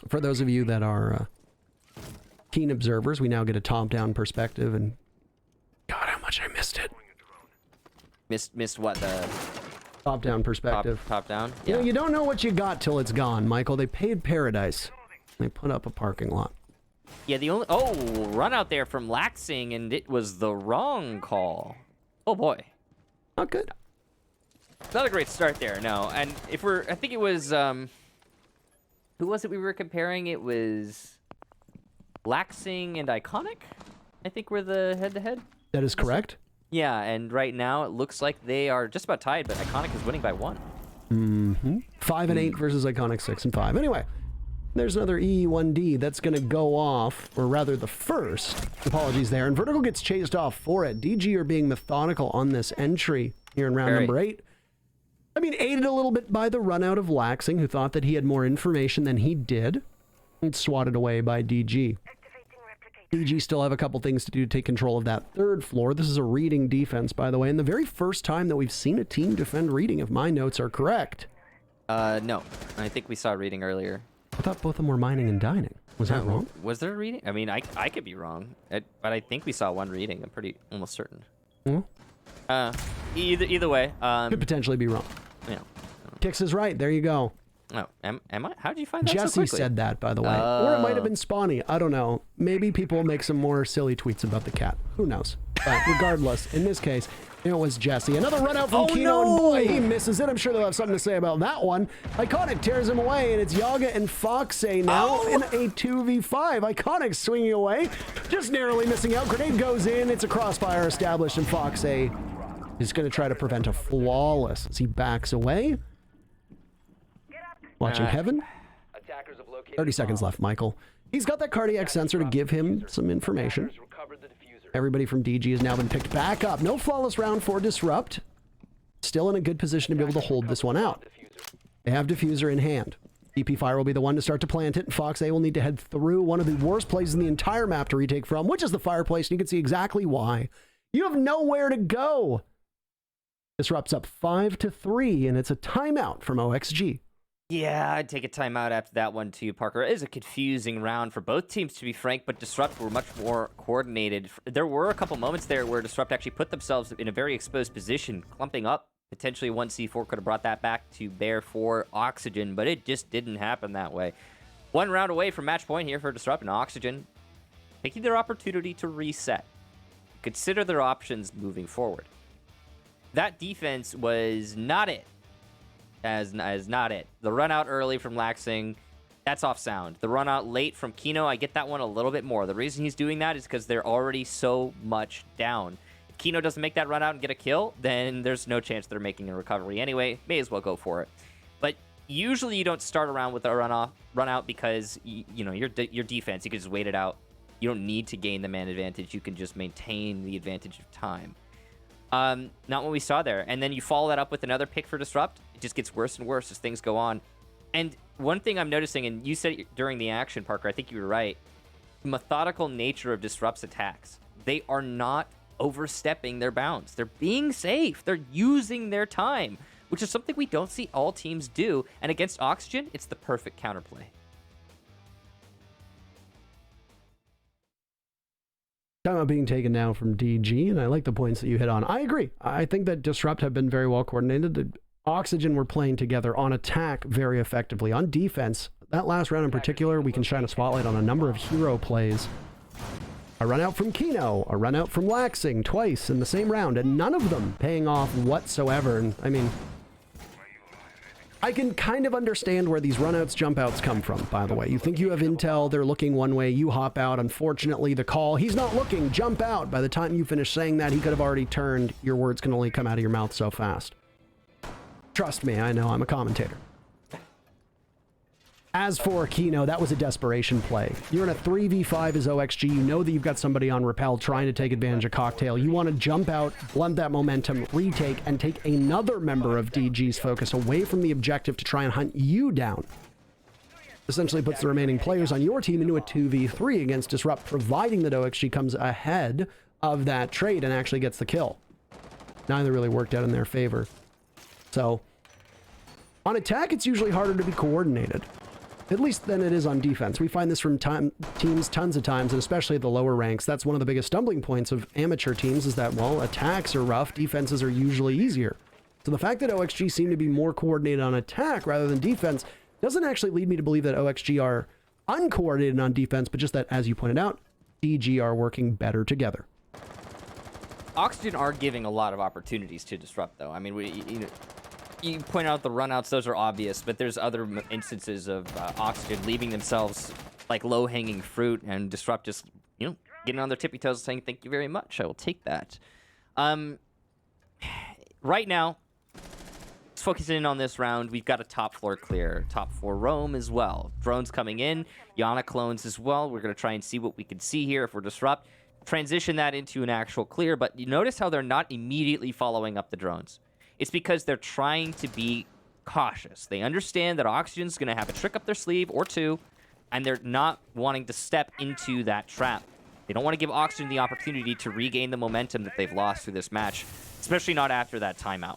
For those of you that are keen observers, we now get a top-down perspective, and God, how much I missed it. Missed what, the Top-down perspective. top down? You know, Yeah. you don't know what you got till it's gone, Michael. They paid Paradise. They put up a parking lot. Yeah, the only run out there from Laxing, and it was the wrong call. Oh boy, Not good. not a great start there. No, and I think it was who was it we were comparing? It was Laxing and Iconic, I think were the head-to-head. That is correct. Yeah, and right now it looks like they are just about tied, but Iconic is winning by 1. 5 and 8 versus Iconic 6 and 5. Anyway, There's another E1D that's going to go off, or rather the first. Apologies there. And Vertical gets chased off for it. DG are being methodical on this entry here in round number 8. I mean, aided a little bit by the run out of Laxing, who thought that he had more information than he did. And swatted away by DG. DG still have a couple things to do to take control of that third floor. This is a reading defense, by the way, and the very first time that we've seen a team defend reading, if my notes are correct. No. I think we saw reading earlier. I thought both of them were mining and dining. Was that wrong? Was there a reading? I mean, I could be wrong, but I think we saw one reading. I'm pretty almost certain. Either way. Could potentially be wrong. Yeah. Kix is right. There you go. Oh, am I? How did you find that so Jesse quickly? said that, by the way. Or it might have been Spawny. I don't know. Maybe people make some more silly tweets about the cat. Who knows? But regardless, in this case, it was Jesse. Another run out from Kino, and boy, he misses it. I'm sure they'll have something to say about that one. Iconic tears him away, and it's Yaga and Foxay now in a 2v5. Iconic swinging away, just narrowly missing out. Grenade goes in. It's a crossfire established, and Foxay is going to try to prevent a flawless as he backs away. Watching Heaven. 30 seconds left, Michael. He's got that cardiac sensor to give him some information. Everybody from DG has now been picked back up. No flawless round for Disrupt. Still in a good position to be able to hold this one out. They have Diffuser in hand. DP Fire will be the one to start to plant it, and Foxay will need to head through one of the worst places in the entire map to retake from, which is the fireplace, and you can see exactly why. You have nowhere to go. Disrupt's up 5-3, and it's a timeout from OXG. Yeah, I'd take a timeout after that one too, Parker. It is a confusing round for both teams, to be frank, but Disrupt were much more coordinated. There were a couple moments there where Disrupt actually put themselves in a very exposed position, clumping up. Potentially one C4 could have brought that back to bear for Oxygen, but it just didn't happen that way. One round away from match point here for Disrupt, and Oxygen taking their opportunity to reset. Consider their options moving forward. That defense was not it. As not it. The run out early from Laxing, that's off sound. The run out late from Kino, I get that one a little bit more. The reason he's doing that is because they're already so much down. If Kino doesn't make that run out and get a kill, then there's no chance they're making a recovery anyway. May as well go for it. But usually you don't start around with a run out because you know your defense. You can just wait it out. You don't need to gain the man advantage. You can just maintain the advantage of time. Not what we saw there. And then you follow that up with another pick for Disrupt. It just gets worse and worse as things go on. And one thing I'm noticing, and you said it during the action, Parker, I think you were right, the methodical nature of Disrupt's attacks. They are not overstepping their bounds. They're being safe. They're using their time, which is something we don't see all teams do. And against Oxygen, it's the perfect counterplay. Time being taken now from DG, and I like the points that you hit on. I agree. I think that Disrupt have been very well coordinated. The Oxygen were playing together on attack very effectively. On defense, that last round in particular, we can shine a spotlight on a number of hero plays. A run out from Kino, a run out from Laxing twice in the same round, and none of them paying off whatsoever. And I mean, I can kind of understand where these runouts, jump outs come from, by the way. You think you have intel, they're looking one way, you hop out. Unfortunately, the call, he's not looking, jump out. By the time you finish saying that, he could have already turned. Your words can only come out of your mouth so fast. Trust me, I know, I'm a commentator. As for Kino, that was a desperation play. You're in a 3v5 as OXG. You know that you've got somebody on rappel trying to take advantage of Cocktail. You want to jump out, blunt that momentum, retake, and take another member of DG's focus away from the objective to try and hunt you down. Essentially puts the remaining players on your team into a 2v3 against Disrupt, providing that OXG comes ahead of that trade and actually gets the kill. Neither really worked out in their favor. So, on attack, it's usually harder to be coordinated. At least than it is on defense. We find this from teams tons of times, and especially at the lower ranks. That's one of the biggest stumbling points of amateur teams is that, well, attacks are rough, defenses are usually easier. So the fact that OXG seem to be more coordinated on attack rather than defense doesn't actually lead me to believe that OXG are uncoordinated on defense, but just that, as you pointed out, DG are working better together. Oxygen are giving a lot of opportunities to Disrupt, though. I mean, you point out the runouts; those are obvious, but there's other instances of Oxygen leaving themselves like low-hanging fruit, and Disrupt just, getting on their tippy toes, saying, "Thank you very much. I will take that." Right now, as focusing in on this round, we've got a top floor clear, top floor roam as well. Drones coming in, Yana clones as well. We're going to try and see what we can see here if we're disrupt. Transition that into an actual clear, but you notice how they're not immediately following up the drones. It's because they're trying to be cautious. They understand that Oxygen's going to have a trick up their sleeve or two, and they're not wanting to step into that trap. They don't want to give Oxygen the opportunity to regain the momentum that they've lost through this match, especially not after that timeout.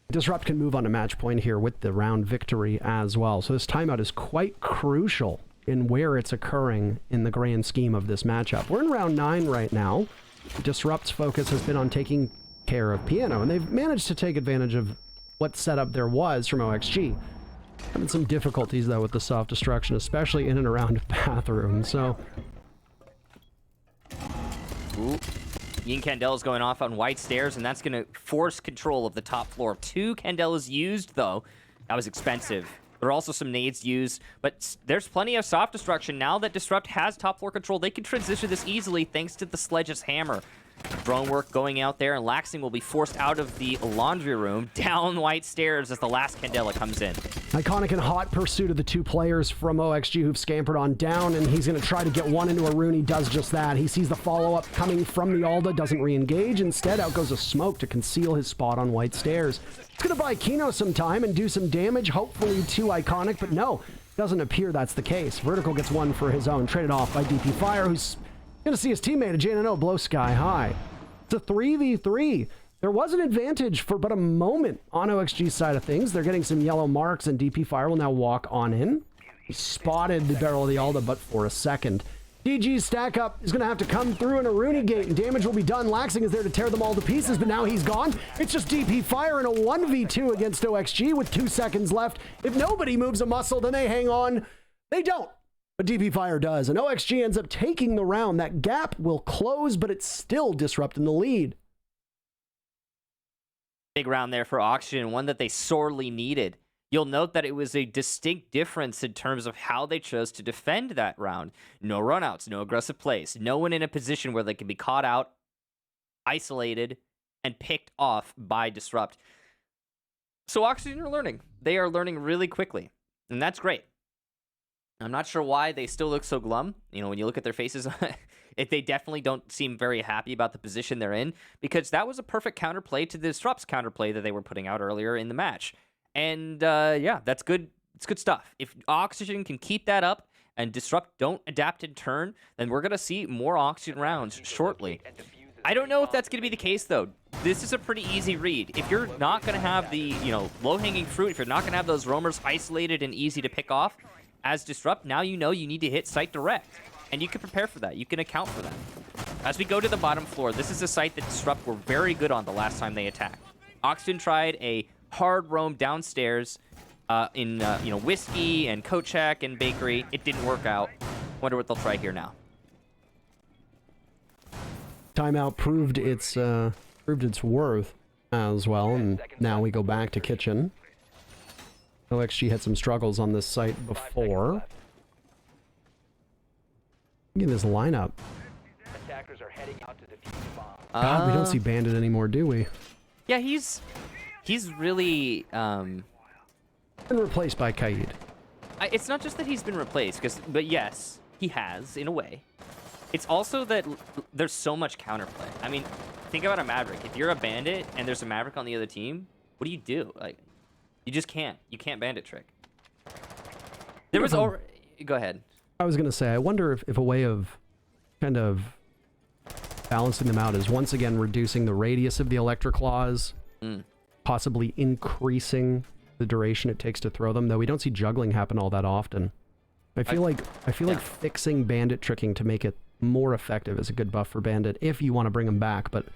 Disrupt can move on to match point here with the round victory as well. So this timeout is quite crucial in where it's occurring in the grand scheme of this matchup. We're in round 9 right now. Disrupt's focus has been on taking care of Piano, and they've managed to take advantage of what setup there was from OXG. Having some difficulties, though, with the self-destruction, especially in and around bathroom, so... Ooh. Yin Candella's going off on white stairs, and that's going to force control of the top floor. 2 Candelas used, though. That was expensive. There are also some nades used, but there's plenty of soft destruction. Now that Disrupt has top floor control, they can transition this easily thanks to the Sledge's hammer. Drone work going out there, and Laxing will be forced out of the laundry room down white stairs as the last Candela comes in. Iconic in hot pursuit of the 2 players from OXG who've scampered on down, and he's going to try to get one into a rune. He does just that. He sees the follow-up coming from the Alda, doesn't re-engage. Instead, out goes a smoke to conceal his spot on white stairs. It's going to buy Kino some time and do some damage, hopefully to Iconic, but no, doesn't appear that's the case. Vertical gets one for his own, traded off by DP Fire, who's going to see his teammate, a JNO, blow sky high. It's a 3v3. There was an advantage for but a moment on OXG's side of things. They're getting some yellow marks, and DP Fire will now walk on in. He spotted the barrel of the Alda, but for a second. DG's stack up is going to have to come through in a Rooney gate, and damage will be done. Laxing is there to tear them all to pieces, but now he's gone. It's just DP Fire in a 1v2 against OXG with 2 seconds left. If nobody moves a muscle, then they hang on. They don't. But DP Fire does, and OXG ends up taking the round. That gap will close, but it's still disrupting the lead. Big round there for Oxygen, one that they sorely needed. You'll note that it was a distinct difference in terms of how they chose to defend that round. No runouts, no aggressive plays, no one in a position where they can be caught out, isolated, and picked off by Disrupt. So Oxygen are learning. They are learning really quickly, and that's great. I'm not sure why they still look so glum. You know, when you look at their faces, they definitely don't seem very happy about the position they're in, because that was a perfect counterplay to the Disrupt's counterplay that they were putting out earlier in the match. And yeah, that's good. It's good stuff. If Oxygen can keep that up and Disrupt don't adapt in turn, then we're going to see more Oxygen rounds shortly. I don't know if that's going to be the case, though. This is a pretty easy read. If you're not going to have the, low-hanging fruit, if you're not going to have those roamers isolated and easy to pick off, as Disrupt, now you know you need to hit site direct, and you can prepare for that. You can account for that. As we go to the bottom floor, this is a site that Disrupt were very good on the last time they attacked. Oxygen tried a hard roam downstairs in Whiskey and Kochak and Bakery. It didn't work out. Wonder what they'll try here now. Timeout proved its worth as well, and now we go back to Kitchen. OXG had some struggles on this site before. Look at this lineup. Attackers are heading out to defuse the bomb. God, we don't see Bandit anymore, do we? Yeah, he's really Been replaced by Kaid. it's not just that he's been replaced, but yes, he has in a way. It's also that there's so much counterplay. I mean, think about a Maverick. If you're a Bandit and there's a Maverick on the other team, what do you do? Like, you just can't. You can't Bandit trick. There was already... Go ahead. I was going to say, I wonder if a way of kind of balancing them out is once again reducing the radius of the electric claws, possibly increasing the duration it takes to throw them, though we don't see juggling happen all that often. I feel like fixing Bandit tricking to make it more effective is a good buff for Bandit if you want to bring him back, but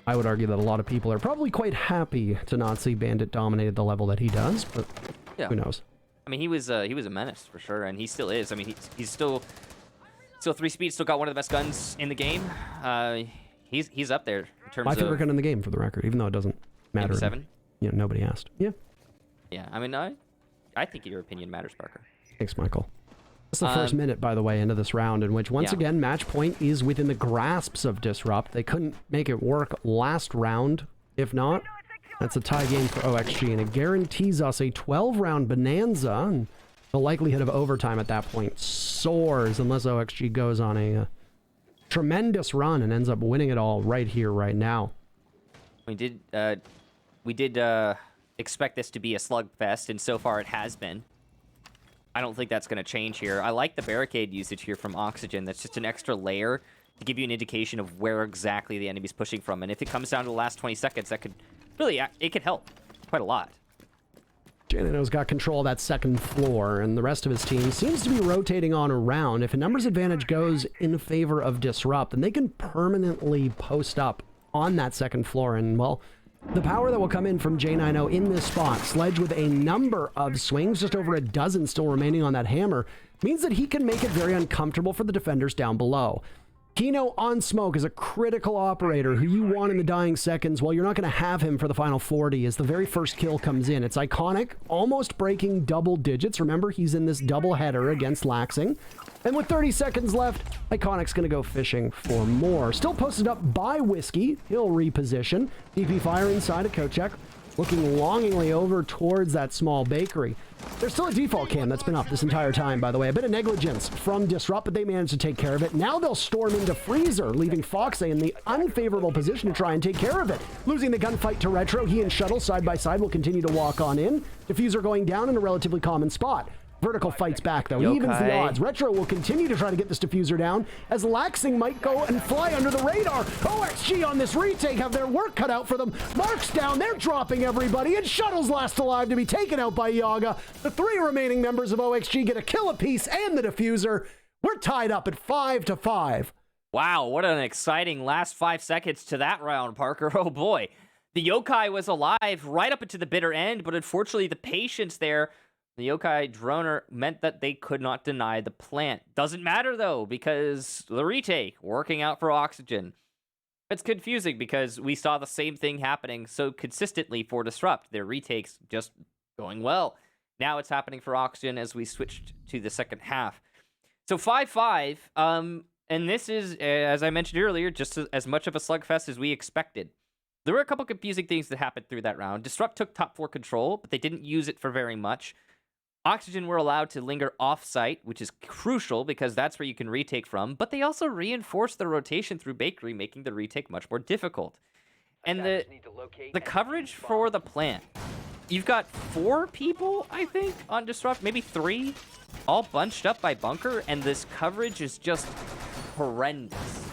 I would argue that a lot of people are probably quite happy to not see Bandit dominate at the level that he does, but who knows? I mean, he was a menace for sure, and he still is. I mean, he's still 3 speed, still got one of the best guns in the game. He's up there in terms of... My favorite gun in the game, for the record, even though it doesn't matter. 7? Nobody asked. Yeah. Yeah, I mean, I think your opinion matters, Parker. Thanks, Michael. It's the first minute, by the way, into this round, in which, once again, match point is within the grasps of Disrupt. They couldn't make it work last round. If not, That's a tie game for OXG, and it guarantees us a 12-round bonanza, and the likelihood of overtime at that point soars unless OXG goes on a tremendous run and ends up winning it all right here, right now. We did expect this to be a slugfest, and so far it has been. I don't think that's going to change here. I like the barricade usage here from Oxygen. That's just an extra layer to give you an indication of where exactly the enemy's pushing from. And if it comes down to the last 20 seconds, that could really, it could help quite a lot. Janino's got control of that second floor, and the rest of his team seems to be rotating on around. If a numbers advantage goes in favor of Disrupt, then they can permanently post up on that second floor. And, well, the power that will come in from J90 in this spot, Sledge with a number of swings, just over a dozen still remaining on that hammer, means that he can make it very uncomfortable for the defenders down below. Kino on smoke is a critical operator who you want in the dying seconds. Well, you're not going to have him for the final 40 as the very first kill comes in. It's iconic, almost breaking double digits. Remember, he's in this double header against Laxing. And with 30 seconds left, Iconic's going to go fishing for more. Still posted up by Whiskey. He'll reposition. DP fire inside of Kochek, looking longingly over towards that small bakery. There's still a default cam that's been up this entire time, by the way. A bit of negligence from Disrupt, but they managed to take care of it. Now they'll storm into Freezer, leaving Foxay in the unfavorable position to try and take care of it. Losing the gunfight to Retro, he and Shuttle side by side will continue to walk on in. Diffuser going down in a relatively common spot. Vertical fights back, though. He evens the odds. Retro will continue to try to get this diffuser down, as Laxing might go and fly under the radar. OXG on this retake have their work cut out for them. Mark's down. They're dropping everybody, and Shuttle's last alive to be taken out by Yaga. The three remaining members of OXG get a kill apiece and the diffuser. We're tied up at 5-5. Wow, what an exciting last 5 seconds to that round, Parker. Oh, boy. The Yokai was alive right up into the bitter end, but unfortunately the patience there, the Yokai droner, meant that they could not deny the plant. Doesn't matter, though, because the retake working out for Oxygen. It's confusing because we saw the same thing happening so consistently for Disrupt. Their retakes just going well. Now it's happening for Oxygen as we switched to the second half. So 5-5, and this is, as I mentioned earlier, just as much of a slugfest as we expected. There were a couple confusing things that happened through that round. Disrupt took top 4 control, but they didn't use it for very much. Oxygen were allowed to linger off-site, which is crucial because that's where you can retake from, but they also reinforced the rotation through Bakery, making the retake much more difficult. And the coverage for the plant. You've got 4 people, I think, on Disrupt, maybe 3, all bunched up by Bunker, and this coverage is just horrendous.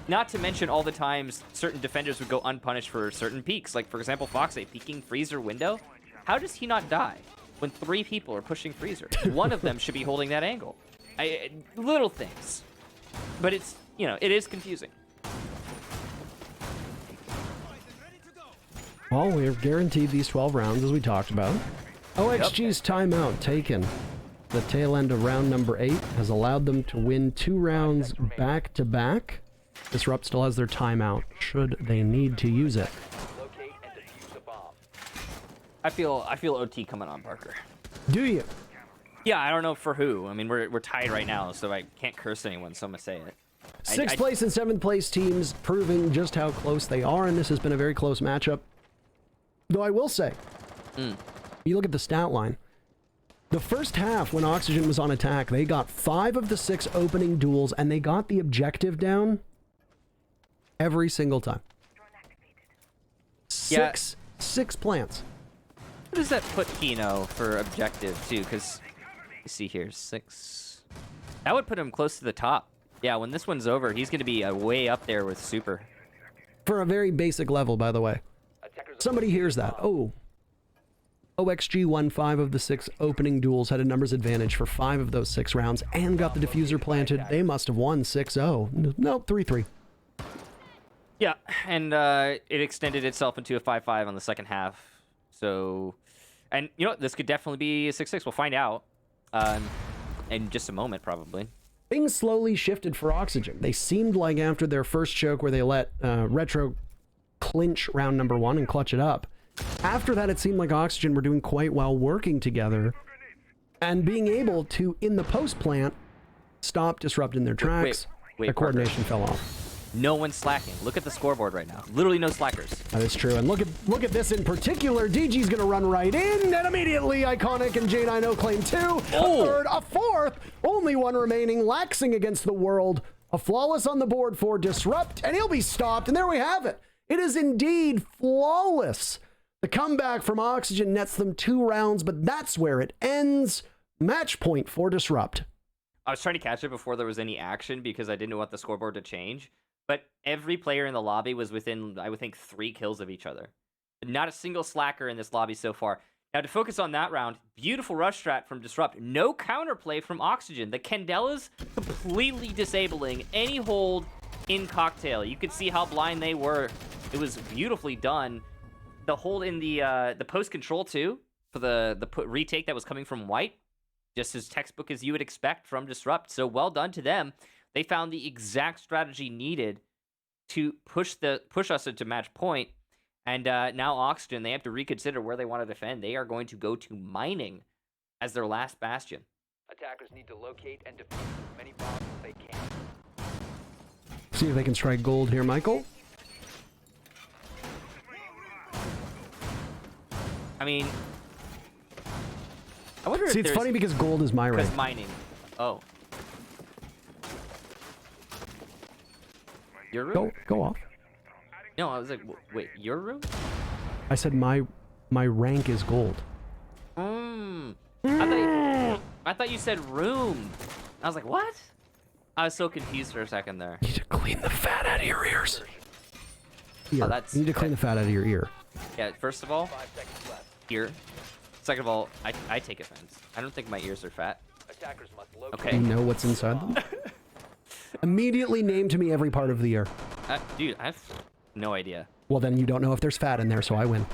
Not to mention all the times certain defenders would go unpunished for certain peaks, like, for example, Foxay peeking Freezer window. How does he not die when 3 people are pushing Freezer? One of them should be holding that angle. Little things. But it's, you know, it is confusing. Well, we're guaranteed these 12 rounds, as we talked about. OXG's timeout taken. The tail end of round number 8 has allowed them to win 2 rounds back-to-back. Disrupt still has their timeout, should they need to use it. I feel OT coming on, Parker. Do you? Yeah, I don't know for who. I mean, we're tied right now, so I can't curse anyone, so I'm going to say it. 6th place and 7th place teams proving just how close they are, and this has been a very close matchup. Though I will say, you look at the stat line. The first half, when Oxygen was on attack, they got 5 of the 6 opening duels, and they got the objective down every single time. Six plants. What does that put Kino for objective, too? Because, you see here, 6. That would put him close to the top. Yeah, when this one's over, he's going to be way up there with Super. For a very basic level, by the way. Somebody hears that. Oh. OXG won 5 of the 6 opening duels, had a numbers advantage for 5 of those 6 rounds, and got the diffuser planted. They must have won 6-0. Nope, 3-3. Yeah, and it extended itself into a 5-5 on the second half. So, and you know, this could definitely be a 6-6. We'll find out in just a moment, probably. Things slowly shifted for Oxygen. They seemed like after their first choke where they let Retro clinch round number 1 and clutch it up. After that, it seemed like Oxygen were doing quite well working together and being able to, in the post plant, stop Disrupt in their tracks. Wait, the coordination fell off. No one's slacking. Look at the scoreboard right now. Literally no slackers. That is true. And look at this in particular. DG's going to run right in, and immediately Iconic and J9O claim 2. A third, a fourth. Only one remaining. Laxing against the world. A flawless on the board for Disrupt, and he'll be stopped. And there we have it. It is indeed flawless. The comeback from Oxygen nets them 2 rounds, but that's where it ends. Match point for Disrupt. I was trying to catch it before there was any action because I didn't want the scoreboard to change. But every player in the lobby was within, I would think, 3 kills of each other. Not a single slacker in this lobby so far. Now, to focus on that round, beautiful rush strat from Disrupt. No counterplay from Oxygen. The Candelas completely disabling any hold in Cocktail. You could see how blind they were. It was beautifully done. The hold in the post control, too, for the retake that was coming from White. Just as textbook as you would expect from Disrupt. So well done to them. They found the exact strategy needed to push us into match point. And now Oxygen, they have to reconsider where they want to defend. They are going to go to mining as their last bastion. Attackers need to locate and defuse as many bombs as they can. See if they can strike gold here, Michael. I mean, I wonder if See, it's funny because gold is my rank. Because mining. Oh. Your room? Go off. No, I was like, wait, your room? I said my rank is gold. I thought you said room. I was like, what? I was so confused for a second there. You need to clean the fat out of your ears. Ear. Oh, that's... You need to clean the fat out of your ear. Yeah, first of all, 5 seconds left. ear. Second of all, I take offense. I don't think my ears are fat. Attackers must locate. Okay. You know what's inside them? Immediately name to me every part of the ear. Dude, I have no idea. Well, then you don't know if there's fat in there, so I win.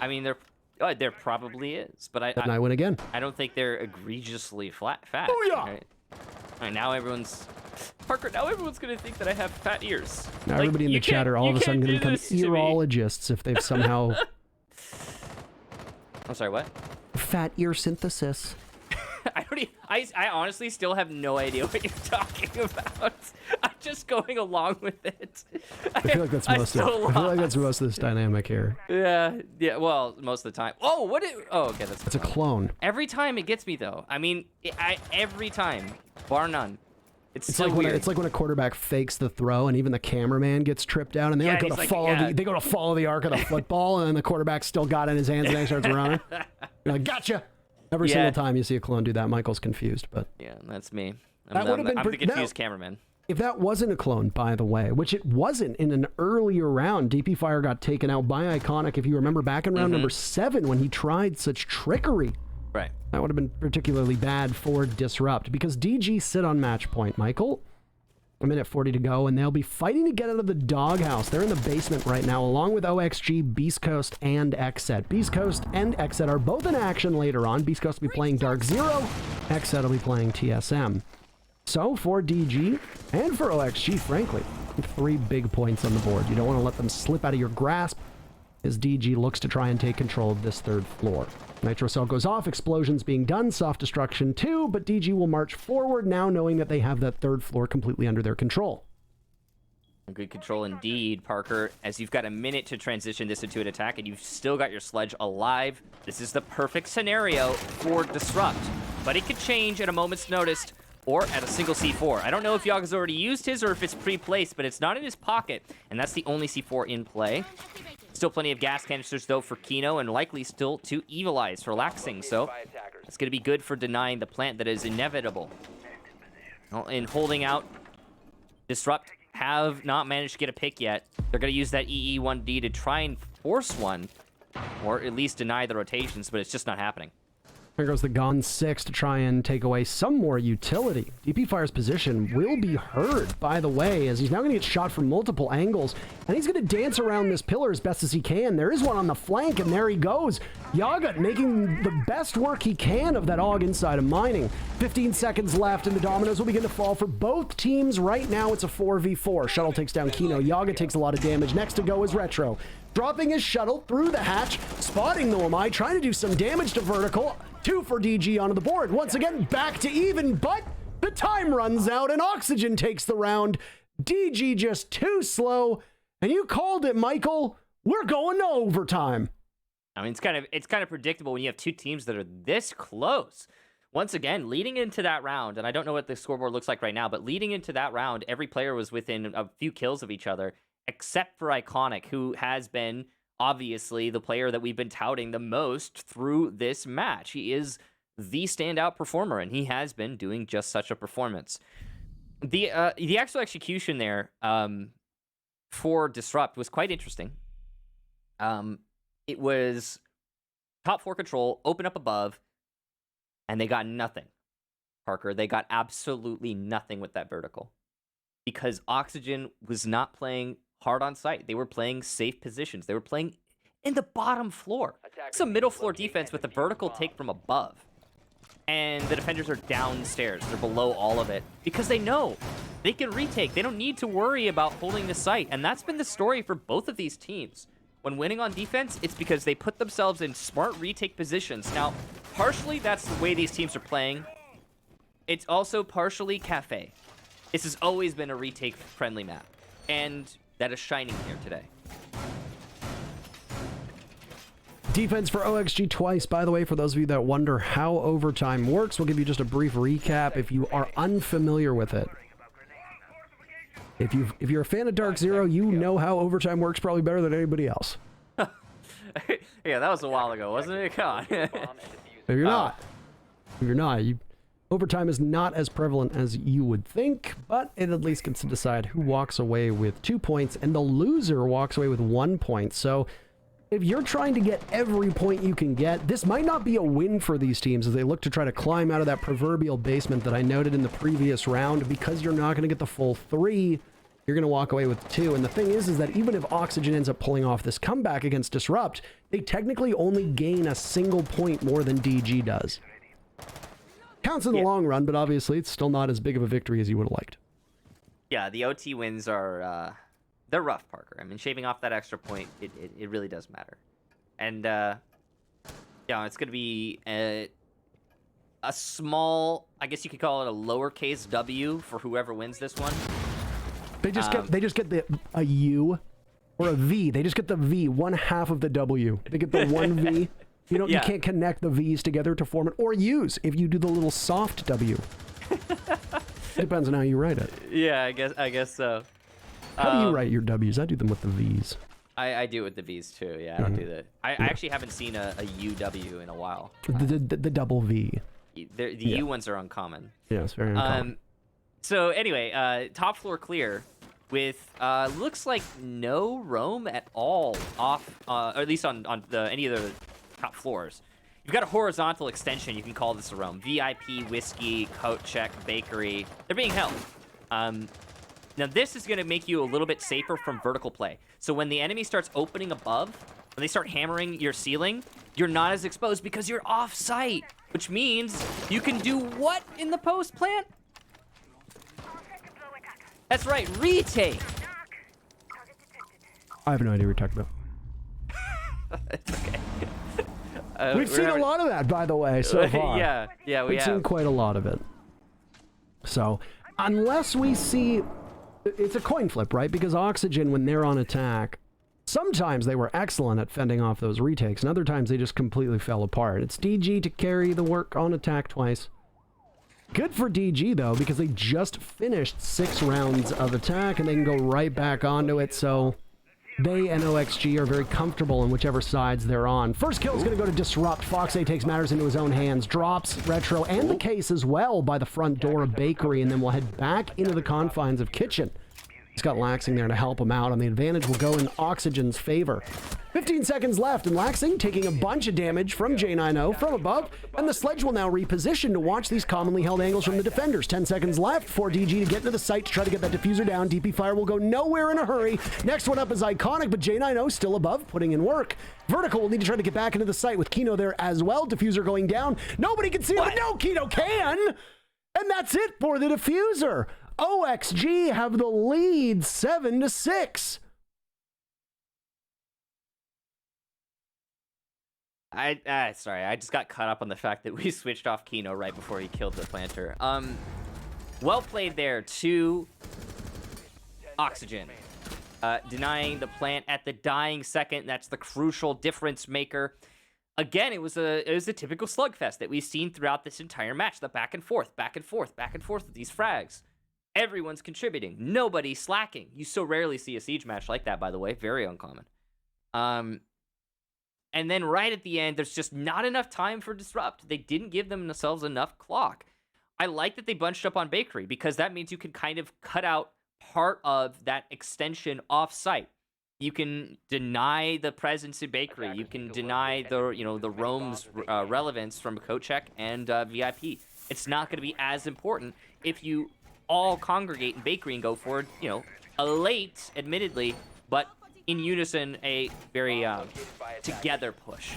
I mean, there probably is, but Then I win again. I don't think they're egregiously fat. Oh, yeah. Right? All right, now everyone's... Parker, now everyone's going to think that I have fat ears. Now Like, everybody in the you chat are all you of a sudden can't going to do become this to me. earologists if they've somehow... I'm sorry, what? Fat ear synthesis. I honestly still have no idea what you're talking about. I'm just going along with it. I feel like that's most of it. I feel like that's most of this dynamic here. Yeah, well, most of the time. Oh, okay, It's a clone. Every time it gets me, though. I mean, every time, bar none. It's so like weird. it's like when a quarterback fakes the throw and even the cameraman gets tripped down and they go to follow the arc of the football and then the quarterback's still got it in his hands and then he starts running. You're like, gotcha. Every single time you see a clone do that, Michael's confused. But yeah, that's me. That would have been I'm the confused cameraman. If that wasn't a clone, by the way, which it wasn't in an earlier round, DP Fire got taken out by Iconic. If you remember back in round number 7 when he tried such trickery. Right. That would have been particularly bad for Disrupt because DG sit on match point, Michael. A minute 40 to go, and they'll be fighting to get out of the doghouse. They're in the basement right now, along with OXG, Beast Coast, and XSET. Beast Coast and XSET are both in action later on. Beast Coast will be playing Dark Zero. XSET will be playing TSM. So, for DG, and for OXG, frankly, 3 big points on the board. You don't want to let them slip out of your grasp as DG looks to try and take control of this 3rd floor. Nitro Cell goes off, explosions being done, soft destruction too, but DG will march forward now knowing that they have that 3rd floor completely under their control. Good control indeed, Parker, as you've got a minute to transition this into an attack and you've still got your sledge alive. This is the perfect scenario for Disrupt, but it could change at a moment's notice or at a single C4. I don't know if Yaga's already used his or if it's pre-placed, but it's not in his pocket, and that's the only C4 in play. Still plenty of gas canisters, though, for Kino, and likely still 2 Evil Eyes for Laxing, so it's going to be good for denying the plant that is inevitable. Well, in holding out, Disrupt have not managed to get a pick yet. They're going to use that EE1D to try and force one, or at least deny the rotations, but it's just not happening. Here goes the Gon 6 to try and take away some more utility. DP Fire's position will be heard, by the way, as he's now going to get shot from multiple angles, and he's going to dance around this pillar as best as he can. There is one on the flank, and there he goes. Yaga making the best work he can of that AUG inside of mining. 15 seconds left, and the dominoes will begin to fall for both teams. Right now, it's a 4v4. Shuttle takes down Kino. Yaga takes a lot of damage. Next to go is Retro. Dropping his shuttle through the hatch, spotting the Omai, trying to do some damage to Vertical. 2 for DG onto the board. Once again, back to even, but the time runs out and Oxygen takes the round. DG just too slow, and you called it, Michael. We're going to overtime. I mean, it's kind of predictable when you have two teams that are this close. Once again, leading into that round, and I don't know what the scoreboard looks like right now, but leading into that round, every player was within a few kills of each other, except for Iconic, who has been obviously the player that we've been touting the most through this match. He is the standout performer, and he has been doing just such a performance. The actual execution there for Disrupt was quite interesting. It was top 4 control, open up above, and they got nothing, Parker. They got absolutely nothing with that vertical because Oxygen was not playing hard on site. They were playing safe positions. They were playing in the bottom floor. It's a middle floor defense with a vertical take from above. And the defenders are downstairs. They're below all of it because they know they can retake. They don't need to worry about holding the site. And that's been the story for both of these teams. When winning on defense, it's because they put themselves in smart retake positions. Now, partially that's the way these teams are playing. It's also partially Kafe. This has always been a retake-friendly map. And that is shining here today. Defense for OXG twice, by the way, for those of you that wonder how overtime works. We'll give you just a brief recap if you are unfamiliar with it. If you're a fan of Dark Zero, you know how overtime works probably better than anybody else. Yeah, that was a while ago, wasn't it? Come on. If you're not, overtime is not as prevalent as you would think, but it at least gets to decide who walks away with 2 points, and the loser walks away with 1 point. So if you're trying to get every point you can get, this might not be a win for these teams as they look to try to climb out of that proverbial basement that I noted in the previous round. Because you're not going to get the full 3, you're going to walk away with 2. And the thing is that even if Oxygen ends up pulling off this comeback against Disrupt, they technically only gain a single point more than DG does. Counts in the long run, but obviously it's still not as big of a victory as you would have liked. Yeah, the OT wins are... they're rough, Parker. I mean, shaving off that extra point, it really does matter. And, yeah, it's going to be a small, I guess you could call it a lowercase W for whoever wins this one. They just get a U or a V. They just get the V, one half of the W. They get the one V. You can't connect the V's together to form it, or U's if you do the little soft W. Depends on how you write it. Yeah, I guess so. How do you write your W's? I do them with the V's. I do it with the V's too. Yeah, I don't do that. I actually haven't seen a UW in a while. The double V. The U ones are uncommon. Yeah, it's very uncommon. So anyway, top floor clear with looks like no roam at all off, or at least on any of the top floors. You've got a horizontal extension. You can call this a roam. VIP, whiskey, coat check, bakery. They're being held. Now this is going to make you a little bit safer from vertical play. So when the enemy starts opening above, when they start hammering your ceiling, you're not as exposed because you're off site, which means you can do what in the post plant? That's right, retake. I have no idea what you're talking about. It's okay. We've seen a lot of that, by the way, so far. yeah, We've seen quite a lot of it. So, unless we see... It's a coin flip, right? Because Oxygen, when they're on attack, sometimes they were excellent at fending off those retakes, and other times they just completely fell apart. It's DG to carry the work on attack twice. Good for DG, though, because they just finished 6 rounds of attack, and they can go right back onto it, so they and OXG are very comfortable in whichever sides they're on. First kill is going to go to Disrupt. Foxay takes matters into his own hands, drops Retro and the case as well by the front door of Bakery, and then we'll head back into the confines of Kitchen. He's got Laxing there to help him out, and the advantage will go in Oxygen's favor. 15 seconds left, and Laxing taking a bunch of damage from J90 from above, and the sledge will now reposition to watch these commonly held angles from the defenders. 10 seconds left for DG to get into the site to try to get that diffuser down. DP Fire will go nowhere in a hurry. Next one up is Iconic, but J90 still above, putting in work. Vertical will need to try to get back into the site with Kino there as well. Diffuser going down. Nobody can see him, but no, Kino can! And that's it for the diffuser. OXG have the lead 7-6. Sorry, I just got caught up on the fact that we switched off Kino right before he killed the planter. Well played there to Oxygen. Denying the plant at the dying second. That's the crucial difference maker. Again, it was a typical slugfest that we've seen throughout this entire match. The back and forth, back and forth, back and forth with these frags. Everyone's contributing. Nobody's slacking. You so rarely see a siege match like that, by the way. Very uncommon. And then right at the end, there's just not enough time for Disrupt. They didn't give themselves enough clock. I like that they bunched up on Bakery because that means you can kind of cut out part of that extension off-site. You can deny the presence in Bakery. You can deny the roam's relevance from Kochek and VIP. It's not going to be as important if you all congregate in Bakery and go for, a late, admittedly, but in unison, a very together push.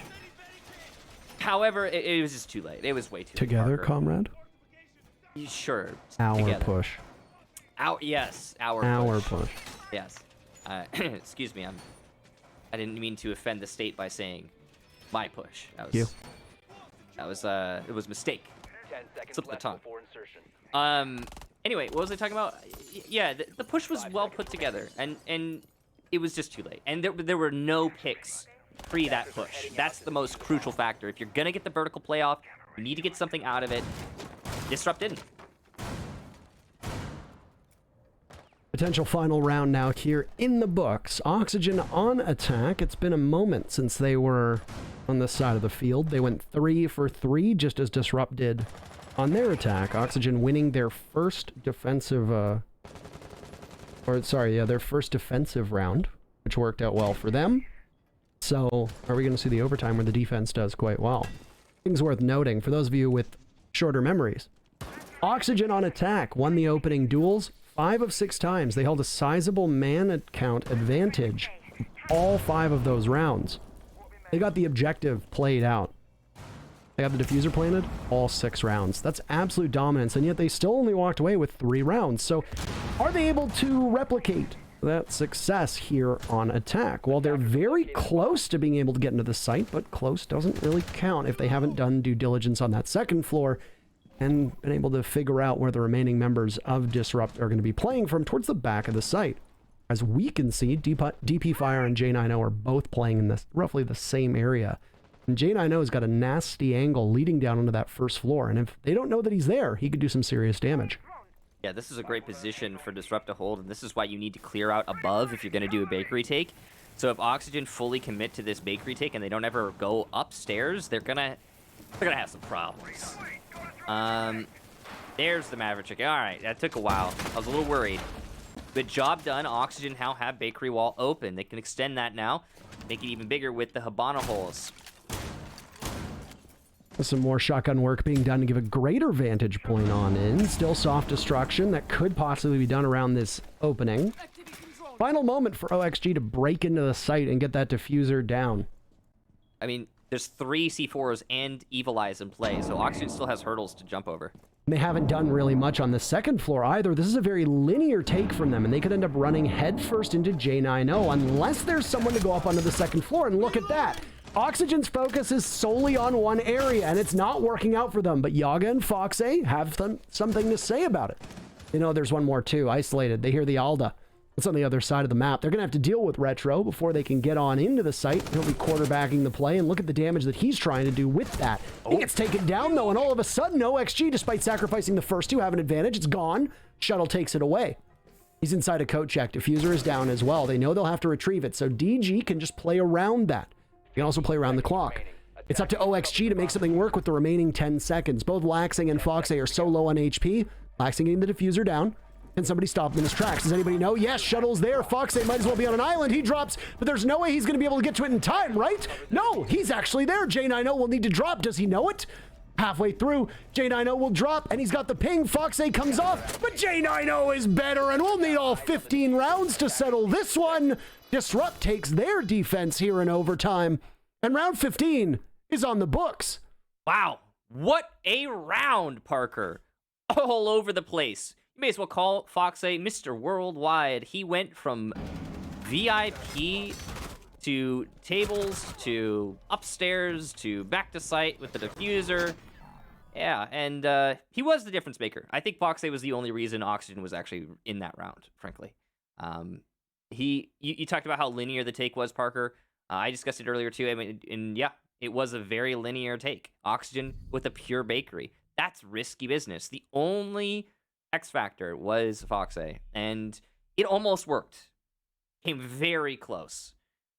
However, it was just too late. It was way too late. Together, comrade? Sure. Our together. push. Our push. Yes. Excuse me. I didn't mean to offend the state by saying my push. That was it was a mistake. 10 seconds Slip the left tongue. before insertion. Anyway, what was I talking about? Yeah, the push was well put together, and it was just too late. And there were no picks pre that push. That's the most crucial factor. If you're gonna get the vertical playoff, you need to get something out of it. Disrupt didn't. Potential final round now here in the books. Oxygen on attack. It's been a moment since they were on this side of the field. They went 3 for 3, just as Disrupt did on their attack. Oxygen winning their first defensive, their first defensive round, which worked out well for them. So, are we going to see the overtime where the defense does quite well? Things worth noting, for those of you with shorter memories. Oxygen on attack won the opening duels 5 of 6 times. They held a sizable man count advantage all 5 of those rounds. They got the objective played out. They got the diffuser planted all 6 rounds. That's absolute dominance, and yet they still only walked away with 3 rounds. So are they able to replicate that success here on attack? Well, they're very close to being able to get into the site, but close doesn't really count if they haven't done due diligence on that second floor and been able to figure out where the remaining members of Disrupt are going to be playing from towards the back of the site. As we can see, DP Fire and J90 are both playing in this roughly the same area. And J90's got a nasty angle leading down onto that first floor, and if they don't know that he's there, he could do some serious damage. Yeah, this is a great position for Disrupt to hold, and this is why you need to clear out above if you're going to do a Bakery take. So if Oxygen fully commit to this Bakery take and they don't ever go upstairs, they're gonna have some problems. There's the Maverick chicken. All right, that took a while. I was a little worried. But job done. Oxygen now have Bakery wall open. They can extend that now, make it even bigger with the Habana holes. Some more shotgun work being done to give a greater vantage point on in. Still soft destruction that could possibly be done around this opening. Final moment for OXG to break into the site and get that diffuser down. I mean, there's 3 C4s and Evil Eyes in play, so Oxygen still has hurdles to jump over. They haven't done really much on the second floor either. This is a very linear take from them, and they could end up running headfirst into J90 unless there's someone to go up onto the second floor, and look at that. Oxygen's focus is solely on one area, and it's not working out for them, but Yaga and Foxay have something to say about it. There's one more too, isolated. They hear the Alda. It's on the other side of the map. They're going to have to deal with Retro before they can get on into the site. He'll be quarterbacking the play, and look at the damage that he's trying to do with that. He gets taken down, though, and all of a sudden, OXG, despite sacrificing the first 2, have an advantage. It's gone. Shuttle takes it away. He's inside a coat check. Diffuser is down as well. They know they'll have to retrieve it, so DG can just play around that. He can also play around the clock. It's up to OXG to make something work with the remaining 10 seconds. Both Laxing and Foxay are so low on HP. Laxing getting the diffuser down. Can somebody stop him in his tracks? Does anybody know? Yes, Shuttle's there. Foxay might as well be on an island. He drops, but there's no way he's going to be able to get to it in time, right? No, he's actually there. J90 will need to drop. Does he know it? Halfway through, J90 will drop, and he's got the ping. Foxay comes off, but J90 is better, and we'll need all 15 rounds to settle this one. Disrupt takes their defense here in overtime, and round 15 is on the books. Wow, what a round, Parker. All over the place. You may as well call Foxay Mr. Worldwide. He went from VIP to tables to upstairs to back to site with the diffuser. Yeah, and he was the difference maker. I think Foxay was the only reason Oxygen was actually in that round, frankly. You talked about how linear the take was, Parker. I discussed it earlier too. I mean, and yeah, it was a very linear take. Oxygen with a pure bakery. That's risky business. The only X factor was Foxay, and it almost worked. Came very close,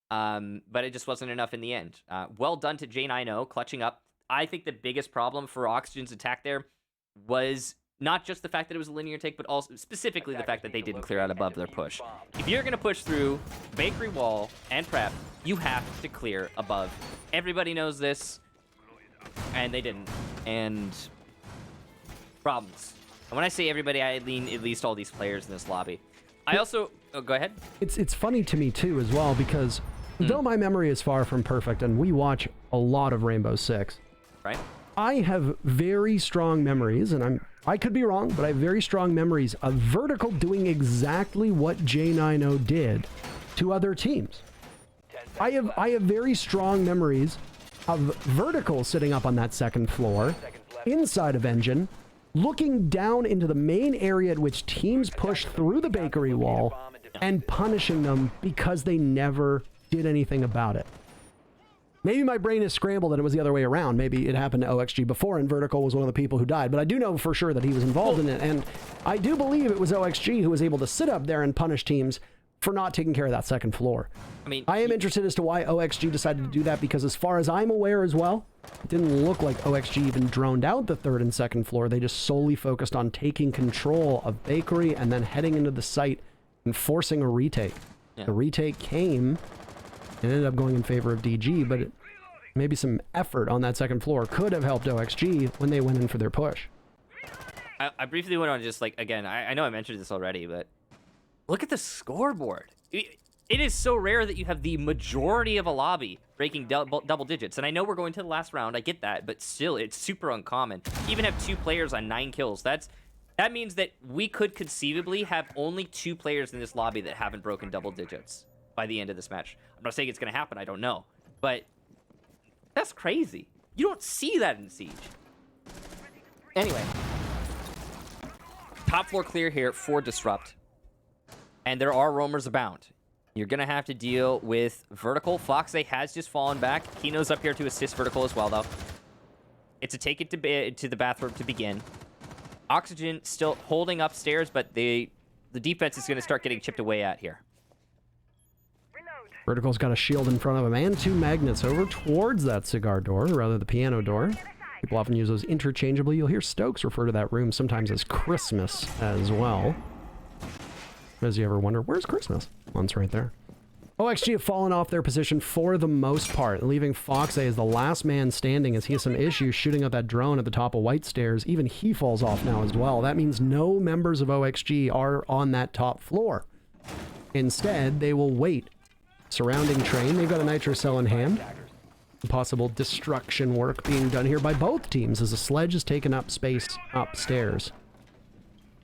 but it just wasn't enough in the end. Well done to J9O clutching up. I think the biggest problem for Oxygen's attack there was not just the fact that it was a linear take, but also specifically the fact that they didn't clear out above their push. If you're going to push through bakery wall and prep, you have to clear above. Everybody knows this, and they didn't. And problems. And when I say everybody, I mean at least all these players in this lobby. I also... Oh, go ahead. It's funny to me, too, as well, because though my memory is far from perfect, and we watch a lot of Rainbow Six, right? I have very strong memories, and I could be wrong, but I have very strong memories of Vertical doing exactly what J9O did to other teams. I have very strong memories of Vertical sitting up on that second floor, inside of Engine, looking down into the main area at which teams push through the bakery wall and punishing them because they never did anything about it. Maybe my brain is scrambled and it was the other way around. Maybe it happened to OXG before and Vertical was one of the people who died. But I do know for sure that he was involved in it. And I do believe it was OXG who was able to sit up there and punish teams for not taking care of that second floor. I mean, I am interested as to why OXG decided to do that, because as far as I'm aware as well, it didn't look like OXG even droned out the third and second floor. They just solely focused on taking control of bakery and then heading into the site and forcing a retake. Yeah. The retake came and ended up going in favor of DG, but maybe some effort on that second floor could have helped OXG when they went in for their push. I briefly went on just like, again, I know I mentioned this already, but look at the scoreboard. It is so rare that you have the majority of a lobby breaking double digits. And I know we're going to the last round. I get that. But still, it's super uncommon. Even have 2 players on 9 kills. That means that we could conceivably have only 2 players in this lobby that haven't broken double digits by the end of this match. I'm not saying it's going to happen. I don't know. But that's crazy. You don't see that in Siege. Anyway. Top floor clear here for Disrupt. And there are roamers abound. You're going to have to deal with Vertical. Foxay has just fallen back. Kino's up here to assist Vertical as well, though. It's a take it to the bathroom to begin. Oxygen still holding upstairs, but the defense is going to start getting chipped away at here. Vertical's got a shield in front of him and 2 magnets over towards that cigar door, or rather the piano door. People often use those interchangeably. You'll hear Stokes refer to that room sometimes as Christmas as well. As you ever wonder, where's Christmas? One's right there. OXG have fallen off their position for the most part, leaving Foxay as the last man standing as he has some issues shooting up that drone at the top of White Stairs. Even he falls off now as well. That means no members of OXG are on that top floor. Instead, they will wait. Surrounding train, they've got a nitro cell in hand. Possible destruction work being done here by both teams as a sledge has taken up space upstairs.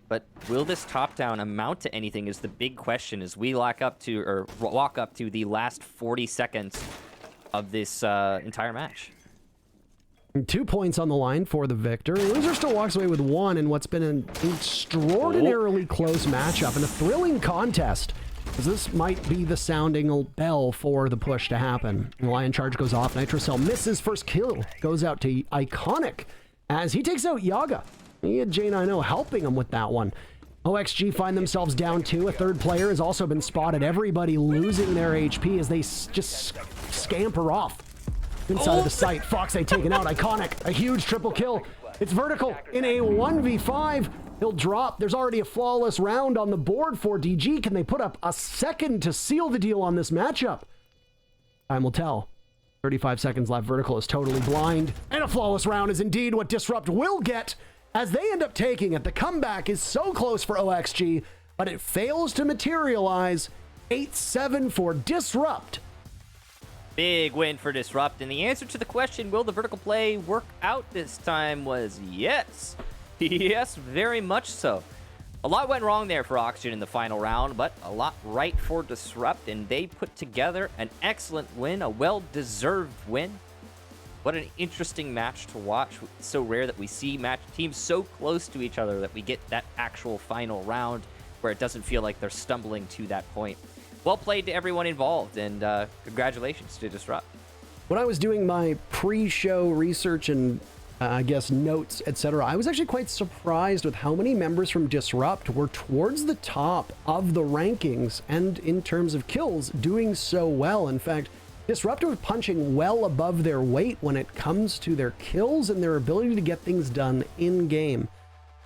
But will this top down amount to anything is the big question as we walk up to the last 40 seconds of this entire match. 2 points on the line for the victor. Loser still walks away with 1 in what's been an extraordinarily close matchup and a thrilling contest, as this might be the sounding bell for the push to happen. The Lion Charge goes off. Nitrocell misses. First kill goes out to Iconic as he takes out Yaga. He had J9O helping him with that one. OXG find themselves down 2. A third player has also been spotted. Everybody losing their HP as they just scamper off inside of the site. Foxay taken out. Iconic. A huge triple kill. It's Vertical in a 1v5. He'll drop. There's already a flawless round on the board for DG. Can they put up a second to seal the deal on this matchup? Time will tell. 35 seconds left. Vertical is totally blind. And a flawless round is indeed what Disrupt will get, as they end up taking it. The comeback is so close for OXG, but it fails to materialize. 8-7 for Disrupt. Big win for Disrupt, and the answer to the question, will the vertical play work out this time, was yes. Yes, very much so. A lot went wrong there for Oxygen in the final round, but a lot right for Disrupt, and they put together an excellent win, a well-deserved win. What an interesting match to watch. It's so rare that we see teams so close to each other that we get that actual final round. where it doesn't feel like they're stumbling to that point. Well played to everyone involved, and congratulations to Disrupt. When I was doing my pre-show research and I guess notes, etc., I was actually quite surprised with how many members from Disrupt were towards the top of the rankings and in terms of kills doing so well. In fact, Disrupt were punching well above their weight when it comes to their kills and their ability to get things done in-game.